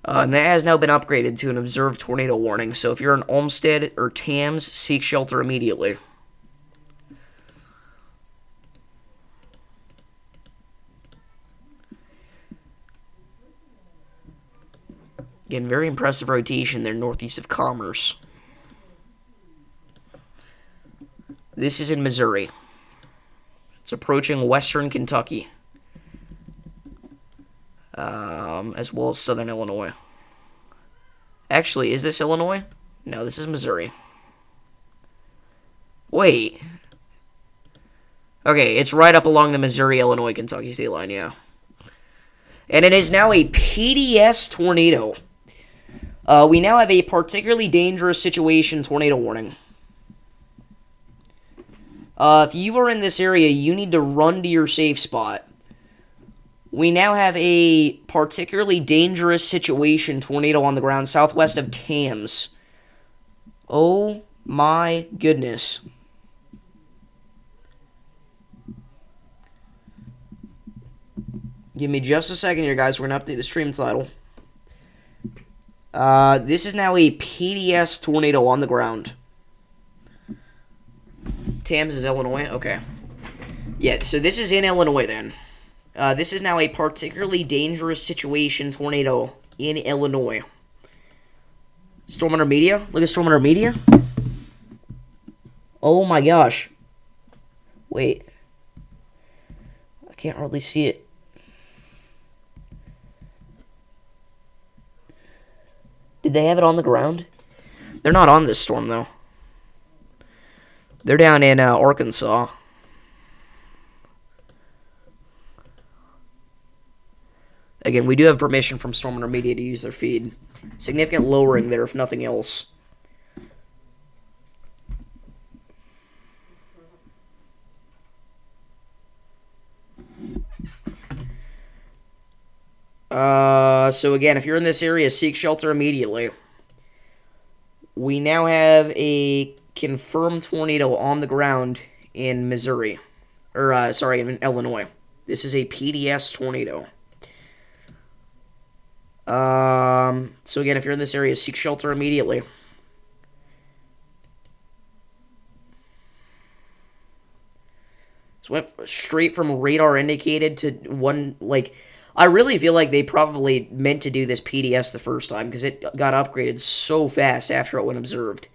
And that has now been upgraded to an observed tornado warning. So if you're in Olmsted or Tams, seek shelter immediately. Again, very impressive rotation there northeast of Commerce. This is in Missouri. It's approaching western Kentucky. As well as southern Illinois. Actually, is this Illinois? No, this is Missouri. Wait. Okay, it's right up along the Missouri-Illinois-Kentucky state line, yeah. And it is now a PDS tornado. We now have a particularly dangerous situation tornado warning. If you are in this area, you need to run to your safe spot. We now have a particularly dangerous situation tornado on the ground southwest of Tams. Oh my goodness. Give me just a second here, guys. We're going to update the stream title. This is now a PDS tornado on the ground. Tams is Illinois? Okay. Yeah, so this is in Illinois then. This is now a particularly dangerous situation tornado in Illinois. Storm under media? Look at storm under media. Oh my gosh. Wait. I can't hardly see it. Did they have it on the ground? They're not on this storm, though. They're down in Arkansas. Again, we do have permission from Storm Under Media to use their feed. Significant lowering there, if nothing else. So again, if you're in this area, seek shelter immediately. We now have a confirmed tornado on the ground in Missouri. In Illinois. This is a PDS tornado. So again, if you're in this area, seek shelter immediately. So went straight from radar indicated to one, like, I really feel like they probably meant to do this PDS the first time because it got upgraded so fast after it went observed.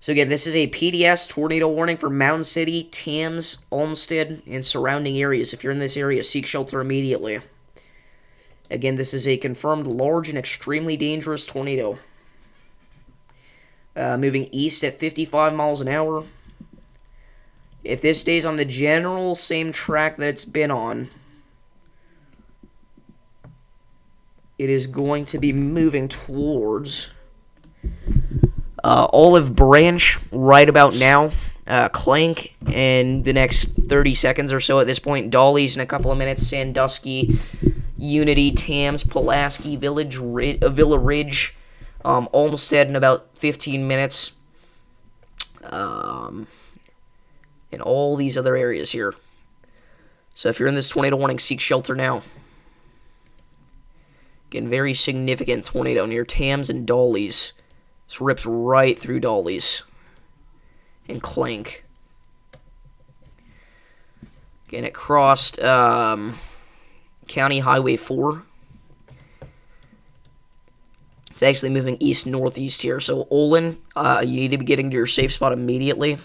So again, this is a PDS tornado warning for Mountain City, Tams, Olmsted, and surrounding areas. If you're in this area, seek shelter immediately. Again, this is a confirmed large and extremely dangerous tornado. Moving east at 55 miles an hour. If this stays on the general same track that it's been on, it is going to be moving towards Olive Branch right about now. Clank in the next 30 seconds or so at this point. Dolly's in a couple of minutes. Sandusky, Unity, Tams, Pulaski, Villa Ridge, Olmsted in about 15 minutes. And all these other areas here. So if you're in this tornado warning, seek shelter now. Again, very significant tornado near Tams and Dolly's. This rips right through Dolly's and Clank. Again, it crossed County Highway 4. It's actually moving east-northeast here. So, Olin, you need to be getting to your safe spot immediately.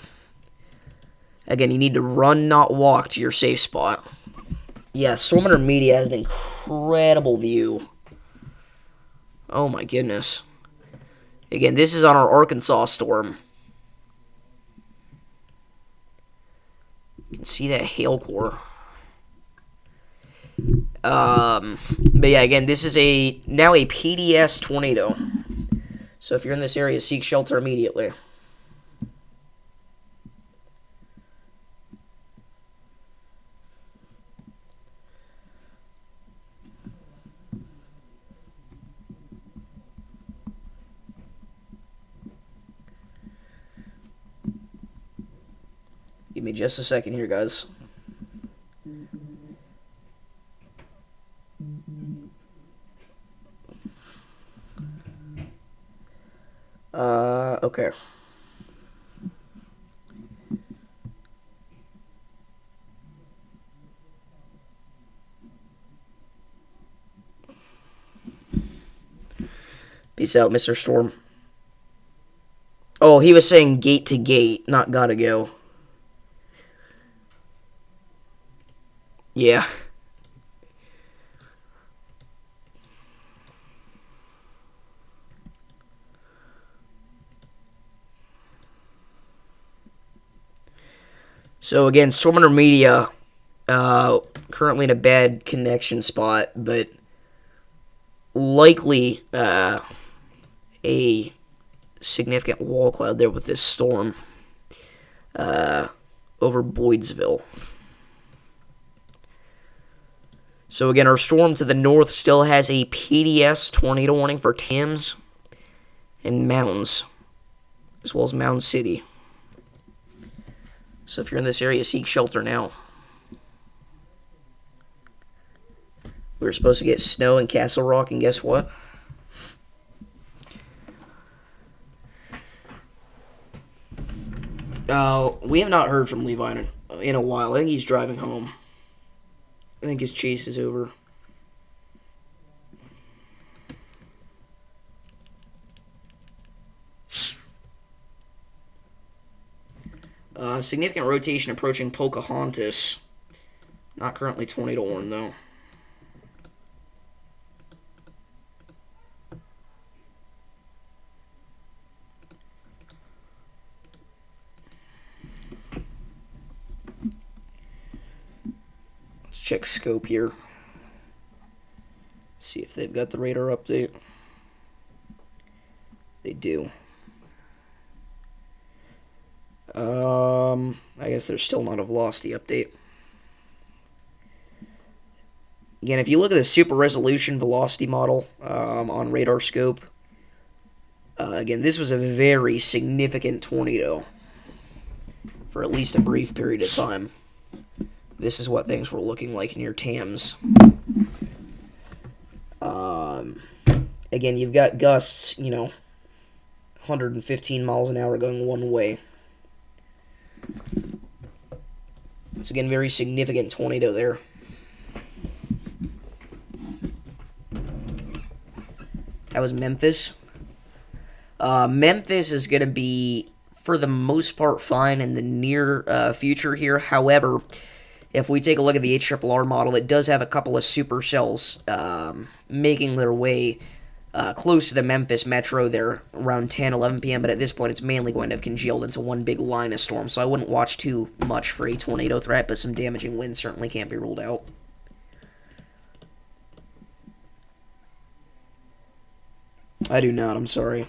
Again, you need to run, not walk, to your safe spot. Yeah, Storm Under Media has an incredible view. Oh my goodness. Again, this is on our Arkansas storm. You can see that hail core. But yeah, again, this is now a PDS tornado. So if you're in this area, seek shelter immediately. Give me just a second here, guys. Okay. Peace out, Mr. Storm. Oh, he was saying gate to gate, not gotta go. Yeah. So again, Storm Under Media, currently in a bad connection spot, but likely a significant wall cloud there with this storm. over Boydsville. So again, our storm to the north still has a PDS tornado warning for Thames and Mounds, as well as Mound City. So if you're in this area, seek shelter now. We were supposed to get snow in Castle Rock, and guess what? We have not heard from Levi in a while. I think he's driving home. I think his chase is over. Significant rotation approaching Pocahontas. Not currently tornado warned, though. Let's check scope here. See if they've got the radar update. They do. I guess they're still not a velocity update. Again, if you look at the super resolution velocity model on radar scope, again, this was a very significant tornado for at least a brief period of time. This is what things were looking like in your Thames. Again, you've got gusts, 115 miles an hour going one way. It's again very significant tornado there. That was Memphis. Memphis is going to be, for the most part, fine in the near future here. However, if we take a look at the HRRR model, it does have a couple of supercells making their way close to the Memphis metro there around 10, 11 p.m., but at this point it's mainly going to have congealed into one big line of storm, so I wouldn't watch too much for a tornado threat, but some damaging winds certainly can't be ruled out. I do not, I'm sorry.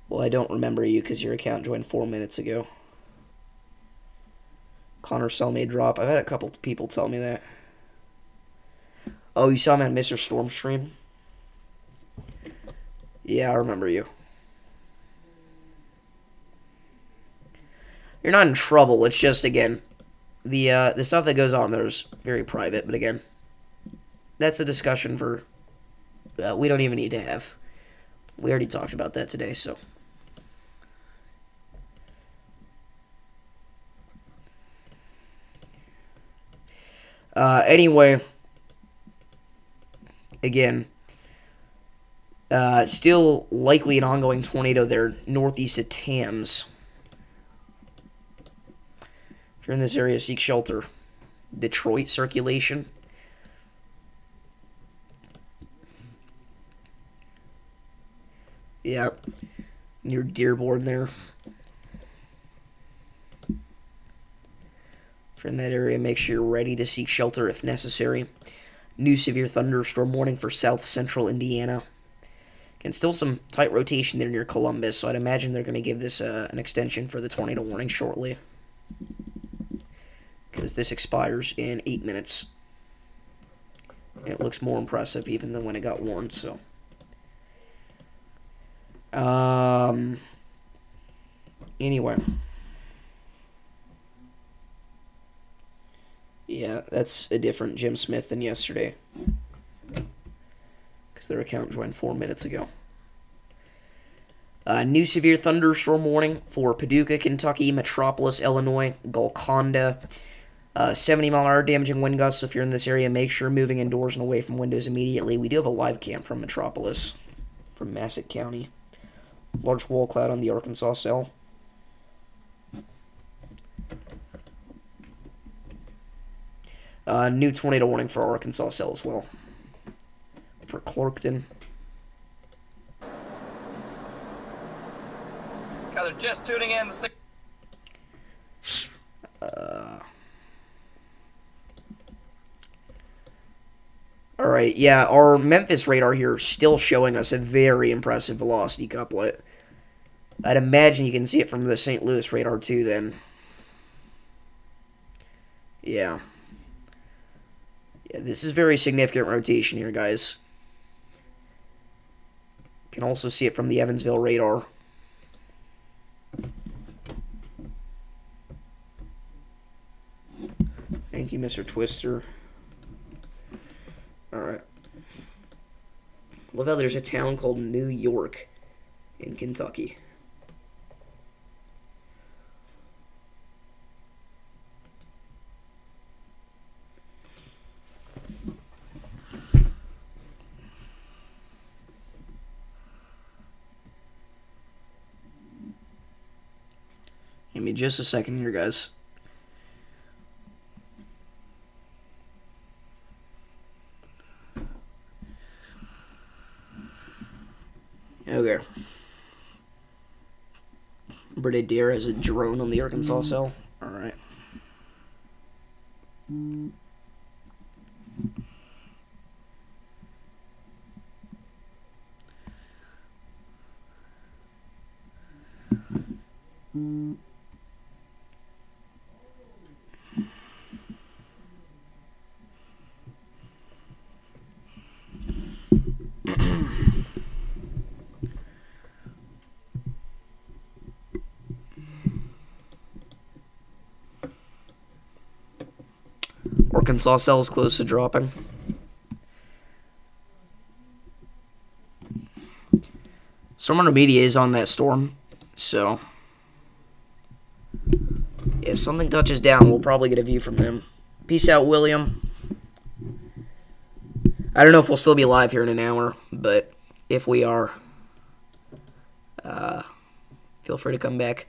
Well, I don't remember you because your account joined 4 minutes ago. Connor Sell may drop. I've had a couple people tell me that. Oh, you saw him on Mr. Storm stream? Yeah, I remember you. You're not in trouble. It's just, again, the stuff that goes on there is very private. But again, that's a discussion for we don't even need to have. We already talked about that today, so. Anyway, again, still likely an ongoing tornado there northeast of Thames. If you're in this area, seek shelter. Detroit circulation. Yeah, near Dearborn there. If you're in that area, make sure you're ready to seek shelter if necessary. New severe thunderstorm warning for south central Indiana. And still some tight rotation there near Columbus, so I'd imagine they're going to give this an extension for the tornado warning shortly. Because this expires in 8 minutes. And it looks more impressive even than when it got warned, so. Anyway. Yeah, that's a different Jim Smith than yesterday. Because their account joined 4 minutes ago. New severe thunderstorm warning for Paducah, Kentucky, Metropolis, Illinois, Golconda. 70-mile-an-hour damaging wind gusts. So if you're in this area, make sure moving indoors and away from windows immediately. We do have a live cam from Metropolis, from Massac County. Large wall cloud on the Arkansas cell. New tornado warning for Arkansas cell as well. For Clarkton. God, they're just tuning in. Alright. Alright, yeah, our Memphis radar here is still showing us a very impressive velocity couplet. I'd imagine you can see it from the St. Louis radar too then. Yeah. Yeah, this is very significant rotation here, guys. You can also see it from the Evansville radar. Thank you, Mr. Twister. Alright. Love how there's a town called New York in Kentucky. Give me just a second here, guys. Okay. Brigadier has a drone on the Arkansas cell. Alright. Arkansas cell's close to dropping. Storm intermediate is on that storm, so if something touches down, we'll probably get a view from them. Peace out, William. I don't know if we'll still be live here in an hour, but if we are, feel free to come back.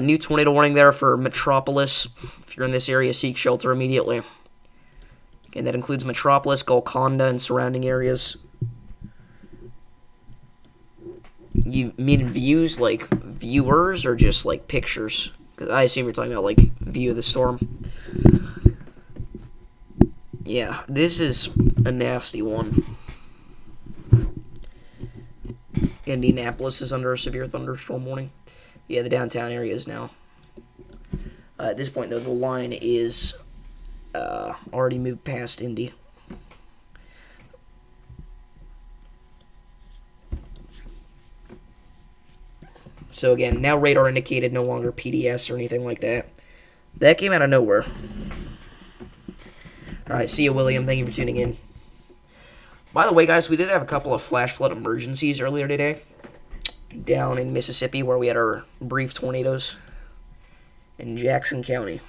New tornado warning there for Metropolis. If you're in this area, seek shelter immediately. Again, that includes Metropolis, Golconda, and surrounding areas. You mean views, like viewers, or just like pictures? Because I assume you're talking about like view of the storm. Yeah, this is a nasty one. Indianapolis is under a severe thunderstorm warning. Yeah, the downtown area is now. At this point, though, the line is already moved past Indy. So again, now radar indicated, no longer PDS or anything like that. That came out of nowhere. Alright, see you, William. Thank you for tuning in. By the way, guys, we did have a couple of flash flood emergencies earlier today. Down in Mississippi, where we had our brief tornadoes. In Jackson County.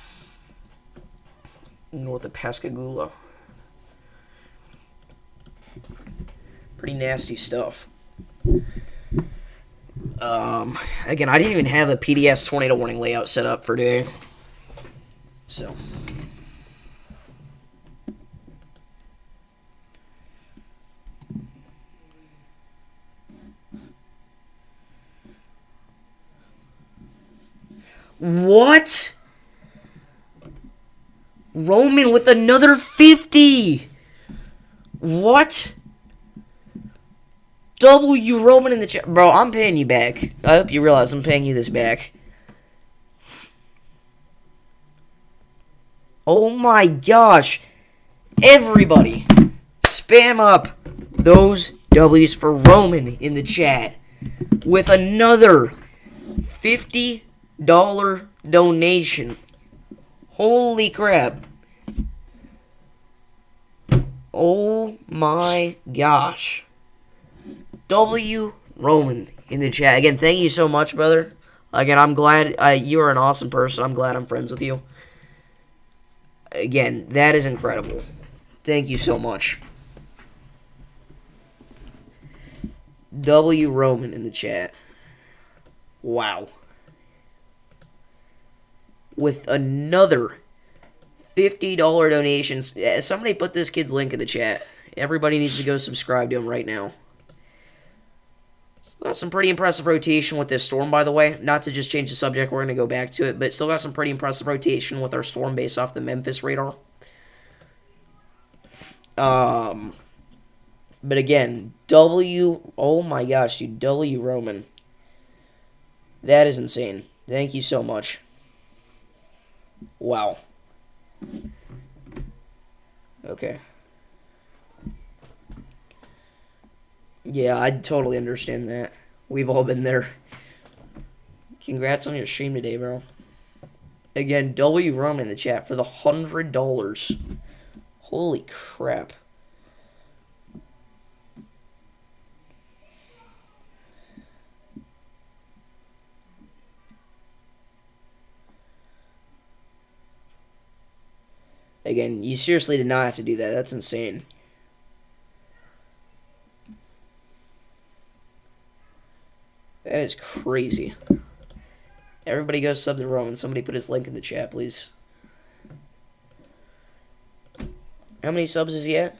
North of Pascagoula. Pretty nasty stuff. Again, I didn't even have a PDS tornado warning layout set up for today. So. What? Roman with another 50. What? W Roman in the chat. Bro, I'm paying you back. I hope you realize I'm paying you this back. Oh my gosh. Everybody, spam up those W's for Roman in the chat with another $50 donation. Holy crap. Oh my gosh. W Roman in the chat. Again, thank you so much, brother. Again, I'm glad you are an awesome person. I'm glad I'm friends with you. Again, that is incredible. Thank you so much. W Roman in the chat. Wow. With another $50 donations. Somebody put this kid's link in the chat. Everybody needs to go subscribe to him right now. Still got some pretty impressive rotation with this storm, by the way. Not to just change the subject, we're going to go back to it, but still got some pretty impressive rotation with our storm based off the Memphis radar. But again, oh my gosh, dude, W Roman. That is insane. Thank you so much. Wow. Okay. Yeah, I totally understand that. We've all been there. Congrats on your stream today, bro. Again, W Roman in the chat for the $100. Holy crap. Again, you seriously did not have to do that. That's insane. That is crazy. Everybody go sub to Roman. Somebody put his link in the chat, please. How many subs is he at?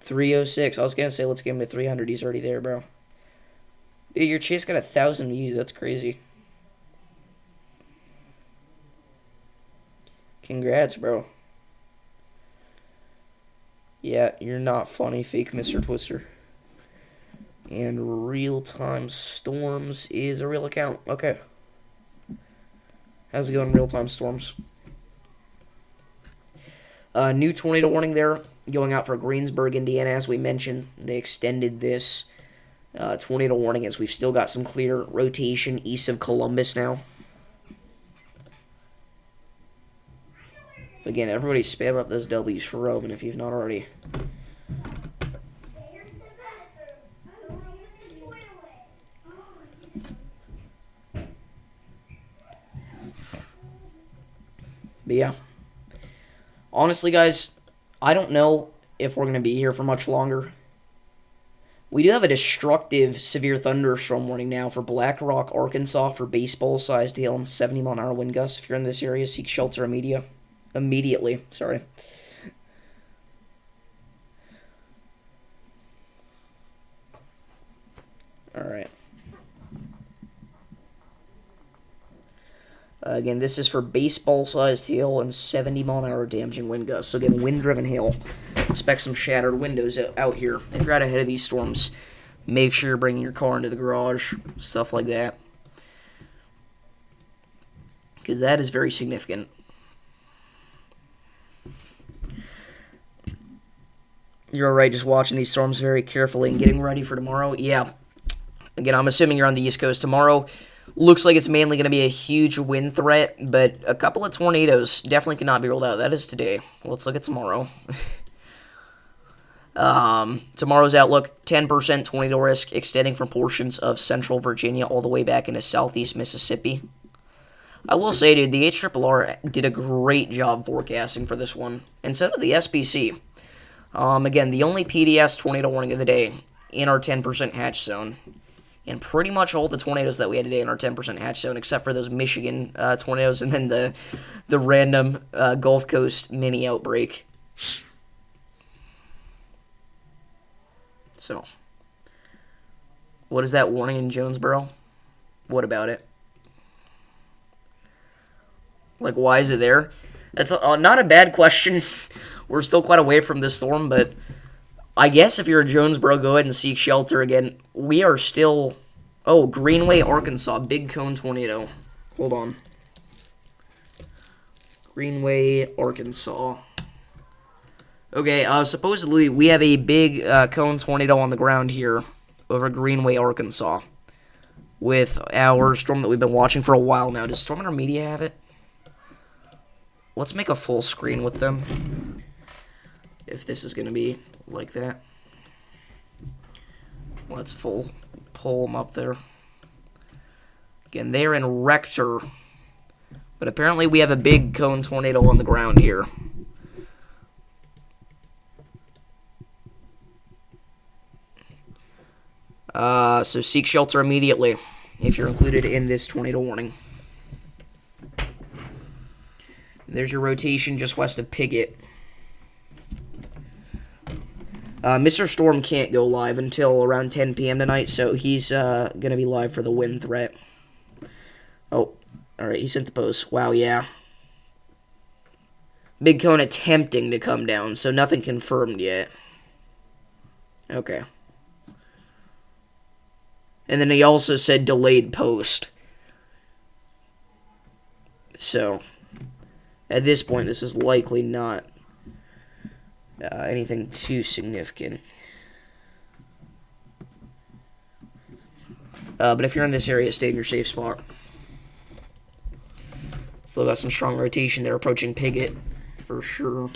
306. I was going to say, let's get him to 300. He's already there, bro. Dude, your chase got 1,000 views. That's crazy. Congrats, bro. Yeah, you're not funny, fake Mr. Twister. And Real-Time Storms is a real account. Okay. How's it going, Real-Time Storms? New tornado warning there, going out for Greensburg, Indiana, as we mentioned. They extended this tornado warning as we've still got some clear rotation east of Columbus now. Again, everybody spam up those W's for Roman if you've not already. But yeah. Honestly, guys, I don't know if we're going to be here for much longer. We do have a destructive severe thunderstorm warning now for Black Rock, Arkansas for baseball-sized hail and 70-mile-an-hour wind gusts. If you're in this area, seek shelter immediately. Sorry. All right. Again, this is for baseball-sized hail and 70-mile-an-hour damaging wind gusts. So again, wind-driven hail. Expect some shattered windows out here. If you're out ahead of these storms, make sure you're bringing your car into the garage, stuff like that. Because that is very significant. You're alright just watching these storms very carefully and getting ready for tomorrow? Yeah. Again, I'm assuming you're on the East Coast tomorrow. Looks like it's mainly going to be a huge wind threat, but a couple of tornadoes definitely cannot be ruled out. That is today. Let's look at tomorrow. Tomorrow's outlook, 10% tornado risk extending from portions of central Virginia all the way back into southeast Mississippi. I will say, dude, the HRRR did a great job forecasting for this one, and so did the SPC. Again, the only PDS tornado warning of the day in our 10% hatch zone. And pretty much all the tornadoes that we had today in our 10% hatch zone, except for those Michigan tornadoes and then the random Gulf Coast mini outbreak. So, what is that warning in Jonesboro? What about it? Like, why is it there? That's not a bad question. We're still quite away from this storm, but I guess if you're a Jonesboro, go ahead and seek shelter again. We are still... Oh, Greenway, Arkansas. Big cone tornado. Hold on. Greenway, Arkansas. Okay, supposedly we have a big cone tornado on the ground here over Greenway, Arkansas. With our storm that we've been watching for a while now. Does Storm Intermedia have it? Let's make a full screen with them. If this is going to be like that. Let's pull them up there. Again, they're in Rector. But apparently we have a big cone tornado on the ground here. So seek shelter immediately if you're included in this tornado warning. There's your rotation just west of Piggott. Mr. Storm can't go live until around 10 p.m. tonight, so he's going to be live for the wind threat. Oh, alright, he sent the post. Wow, yeah. Big cone attempting to come down, so nothing confirmed yet. Okay. And then he also said delayed post. So, at this point, this is likely not anything too significant. But if you're in this area, stay in your safe spot. Still got some strong rotation there, approaching Piggott, for sure.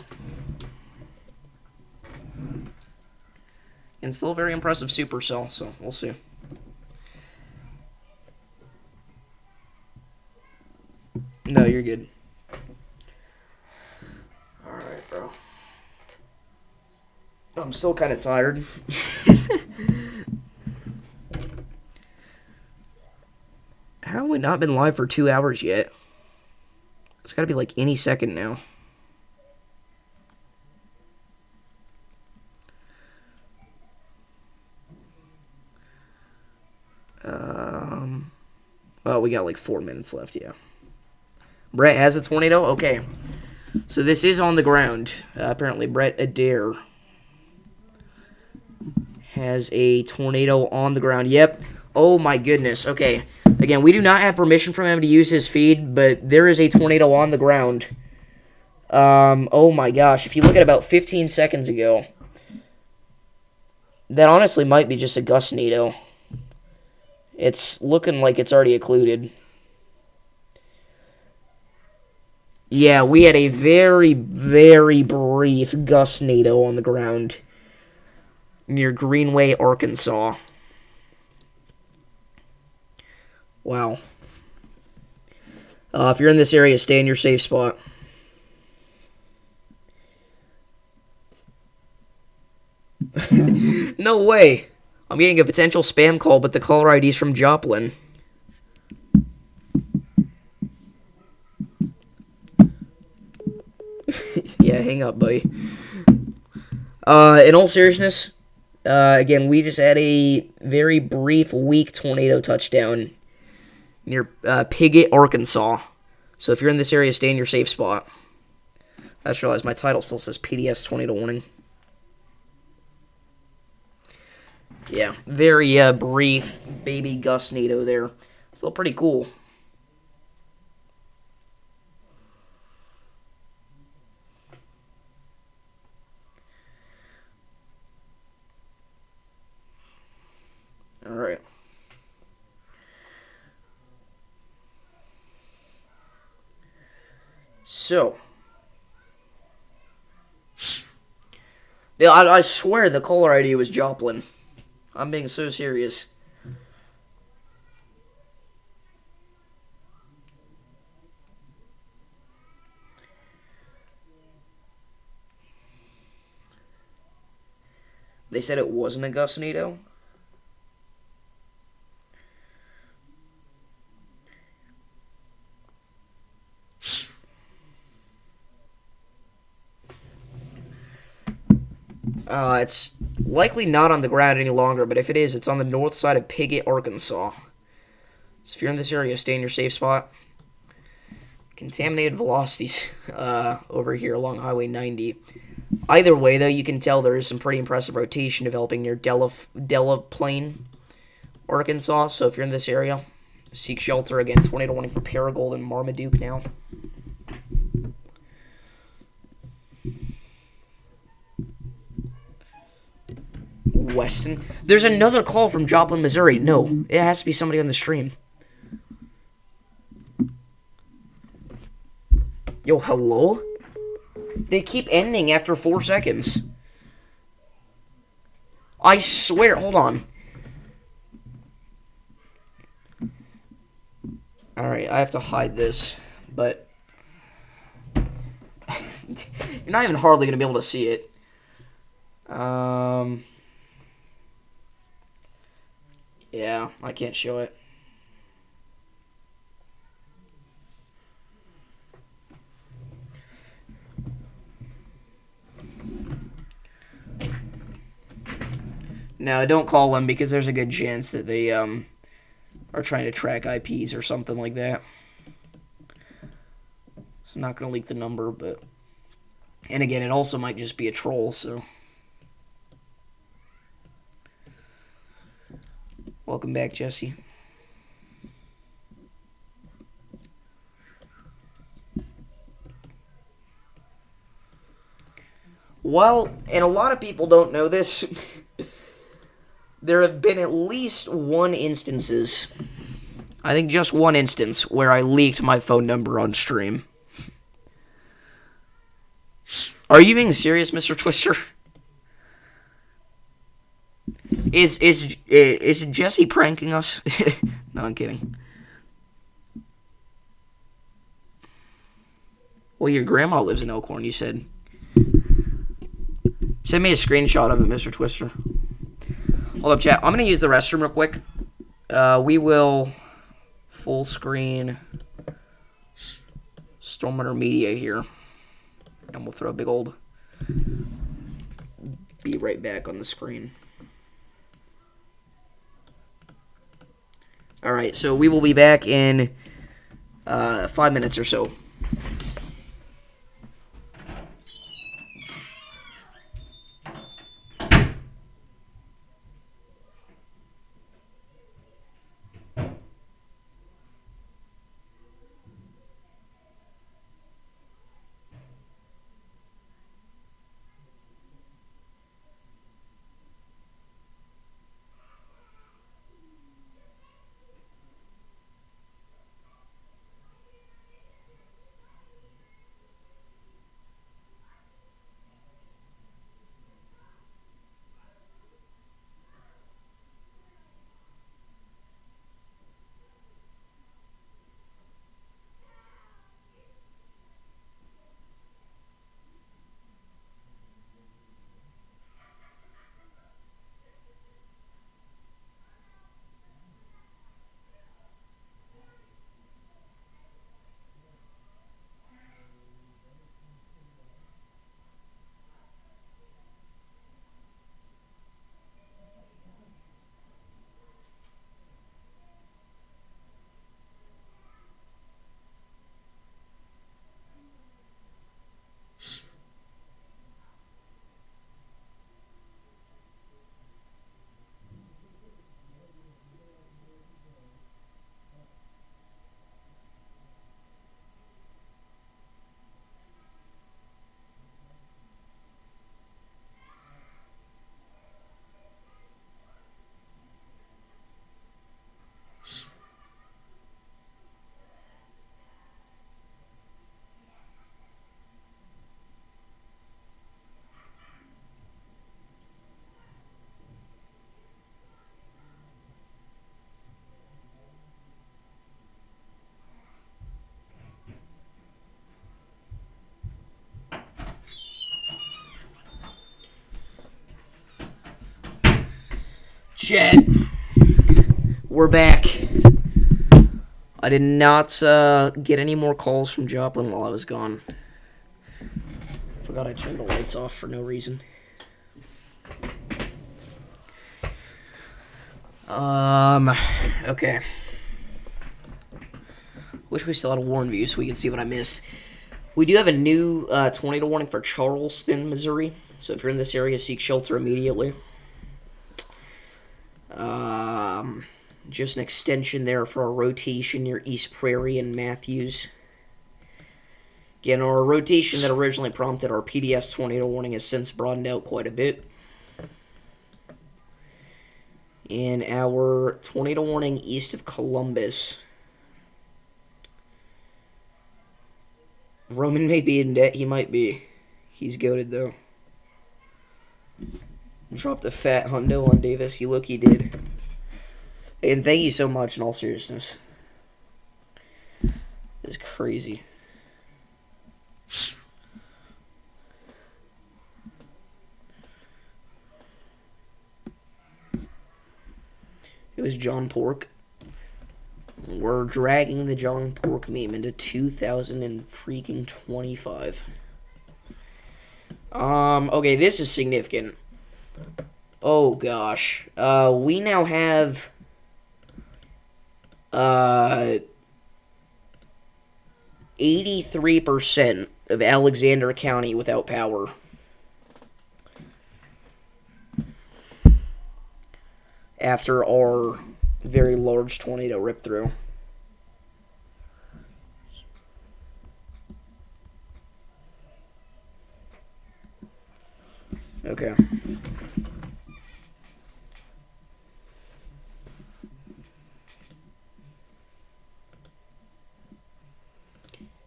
And still a very impressive supercell, so we'll see. No, you're good. Alright, bro. I'm still kind of tired. How have we not been live for 2 hours yet? It's got to be like any second now. Well, we got like 4 minutes left, yeah. Brett has a tornado? Okay. So this is on the ground. Apparently Brett Adair has a tornado on the ground. Yep. Oh my goodness. Okay. Again, we do not have permission from him to use his feed, but there is a tornado on the ground. Oh my gosh. If you look at about 15 seconds ago, that honestly might be just a gustnado. It's looking like it's already occluded. Yeah, we had a very, very brief gustnado on the ground near Greenway, Arkansas. Wow. If you're in this area, stay in your safe spot. No way. I'm getting a potential spam call, but the caller ID is from Joplin. Yeah, hang up, buddy. In all seriousness, again, we just had a very brief, weak tornado touchdown near Piggott, Arkansas. So if you're in this area, stay in your safe spot. I just realized my title still says PDS tornado warning. Yeah, very brief baby gustnado there. Still pretty cool. All right. So, yeah, I swear the caller ID was Joplin. I'm being so serious. They said it wasn't a gustnado. It's likely not on the ground any longer, but if it is, it's on the north side of Piggott, Arkansas. So if you're in this area, stay in your safe spot. Contaminated velocities over here along Highway 90. Either way, though, you can tell there is some pretty impressive rotation developing near Delaplane, Arkansas. So if you're in this area, seek shelter. Again, tornado warning for Paragould and Marmaduke now. Weston. There's another call from Joplin, Missouri. No, it has to be somebody on the stream. Yo, hello? They keep ending after 4 seconds. I swear, hold on. Alright, I have to hide this, but you're not even hardly going to be able to see it. Yeah, I can't show it. No, don't call them because there's a good chance that they are trying to track IPs or something like that. So I'm not going to leak the number, but And again, it also might just be a troll, so. Welcome back, Jesse. Well, and a lot of people don't know this, there have been at least I think just one instance, where I leaked my phone number on stream. Are you being serious, Mr. Twister? Is Jesse pranking us? No, I'm kidding. Well, your grandma lives in Elkhorn, you said. Send me a screenshot of it, Mr. Twister. Hold up, chat. I'm going to use the restroom real quick. We will full screen Stormrunner Media here. And we'll throw a big old... Be right back on the screen. Alright, so we will be back in 5 minutes or so. Chat. We're back. I did not get any more calls from Joplin while I was gone. Forgot I turned the lights off for no reason. Okay. Wish we still had a Warren view so we can see what I missed. We do have a new tornado warning for Charleston, Missouri. So if you're in this area, seek shelter immediately. Just an extension there for our rotation near East Prairie and Matthews. Again, our rotation that originally prompted our PDS tornado warning has since broadened out quite a bit. And our tornado warning east of Columbus. Roman may be in debt. He might be. He's goated, though. Dropped a fat hundo on Davis. You look, he did. And thank you so much, in all seriousness. It's crazy. It was John Pork. We're dragging the John Pork meme into 2025. Okay, this is significant. Oh gosh. We now have 83% of Alexander County without power. After our very large tornado ripped through. Okay.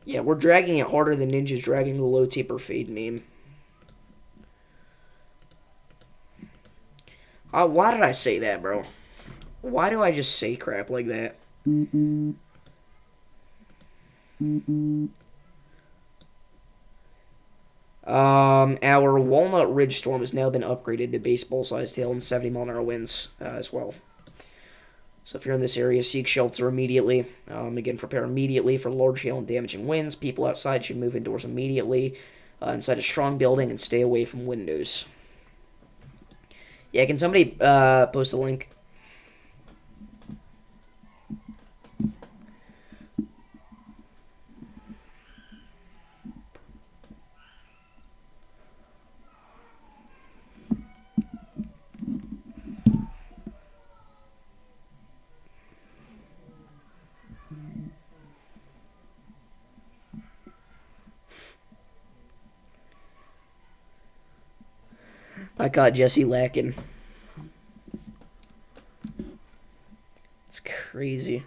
Yeah, we're dragging it harder than Ninja's dragging the low taper fade meme. Why did I say that, bro? Why do I just say crap like that? Our Walnut Ridge storm has now been upgraded to baseball-sized hail and 70-mile-an-hour winds as well. So if you're in this area, seek shelter immediately. Again, prepare immediately for large hail and damaging winds. People outside should move indoors immediately inside a strong building and stay away from windows. Yeah, can somebody post a link? I caught Jesse lacking. It's crazy.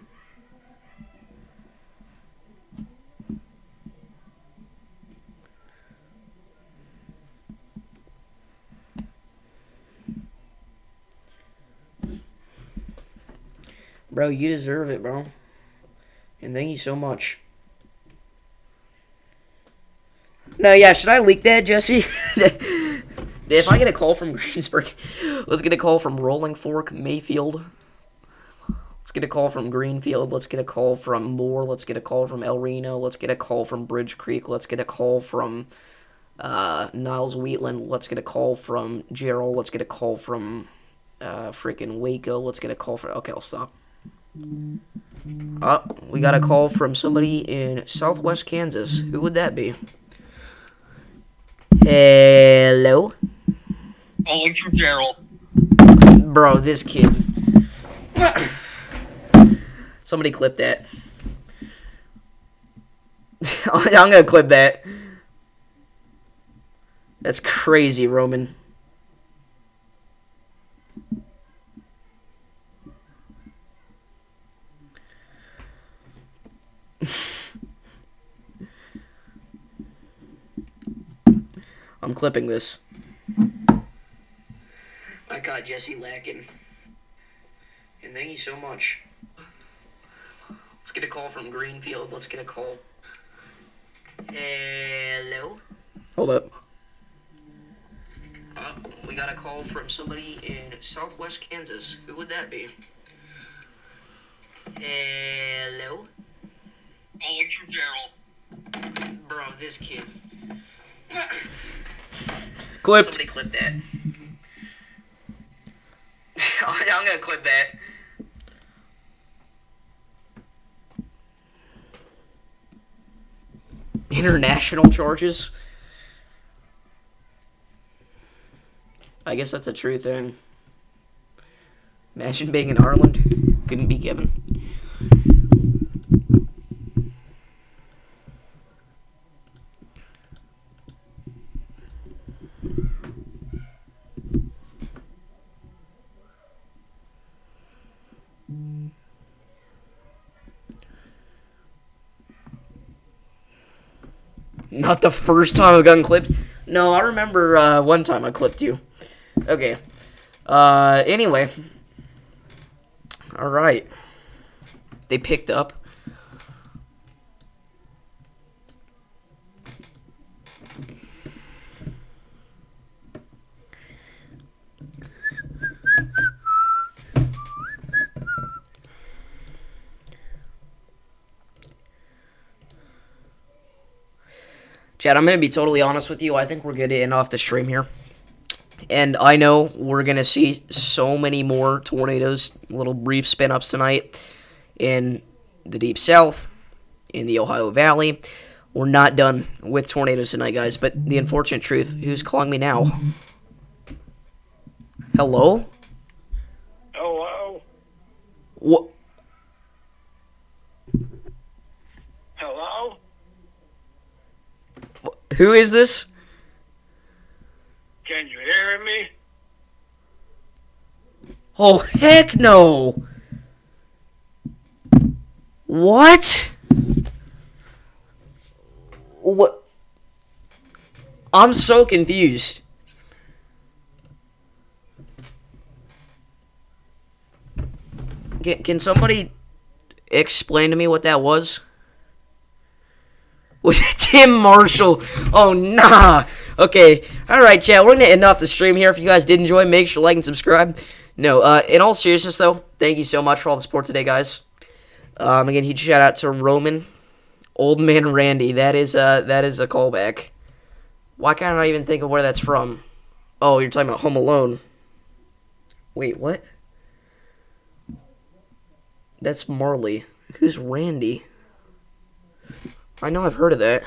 Bro, you deserve it, bro. And thank you so much. No, yeah, should I leak that, Jesse? If I get a call from Greensburg, let's get a call from Rolling Fork, Mayfield. Let's get a call from Greenfield. Let's get a call from Moore. Let's get a call from El Reno. Let's get a call from Bridge Creek. Let's get a call from Niles Wheatland. Let's get a call from Gerald. Let's get a call from freaking Waco. Let's get a call from... Okay, I'll stop. We got a call from somebody in southwest Kansas. Who would that be? Hello? Calling from Gerald. Bro, this kid. Somebody clip that. I'm gonna clip that. That's crazy, Roman. I'm clipping this. I caught Jesse lacking. And thank you so much. Let's get a call from Greenfield. Let's get a call. Hello? Hold up. We got a call from somebody in southwest Kansas. Who would that be? Hello? Calling from Gerald. Bro, this kid. Clipped. Somebody clip that. I'm gonna clip that. International charges? I guess that's a true thing. Imagine being in Ireland. Couldn't be Kevin. Not the first time I've gotten clipped. No, I remember one time I clipped you. Okay. Anyway. Alright. They picked up. Chad, I'm going to be totally honest with you. I think we're going to end off the stream here. And I know we're going to see so many more tornadoes, little brief spin-ups tonight in the Deep South, in the Ohio Valley. We're not done with tornadoes tonight, guys. But the unfortunate truth, who's calling me now? Hello? Hello? What? Hello? Who is this? Can you hear me? Oh, heck no! What? What? I'm so confused. Can somebody explain to me what that was? Was it Tim Marshall? Oh, nah. Okay. Alright, chat. We're going to end off the stream here. If you guys did enjoy, make sure to like and subscribe. No, in all seriousness, though, thank you so much for all the support today, guys. Again, huge shout out to Roman. Old Man Randy. That is a callback. Why can't I even think of where that's from? Oh, you're talking about Home Alone. Wait, what? That's Marley. Who's Randy? I know I've heard of that.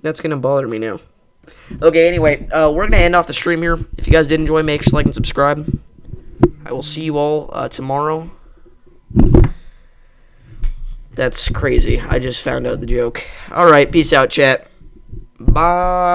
That's going to bother me now. Okay, anyway, we're going to end off the stream here. If you guys did enjoy, make sure to like and subscribe. I will see you all tomorrow. That's crazy. I just found out the joke. Alright, peace out, chat. Bye.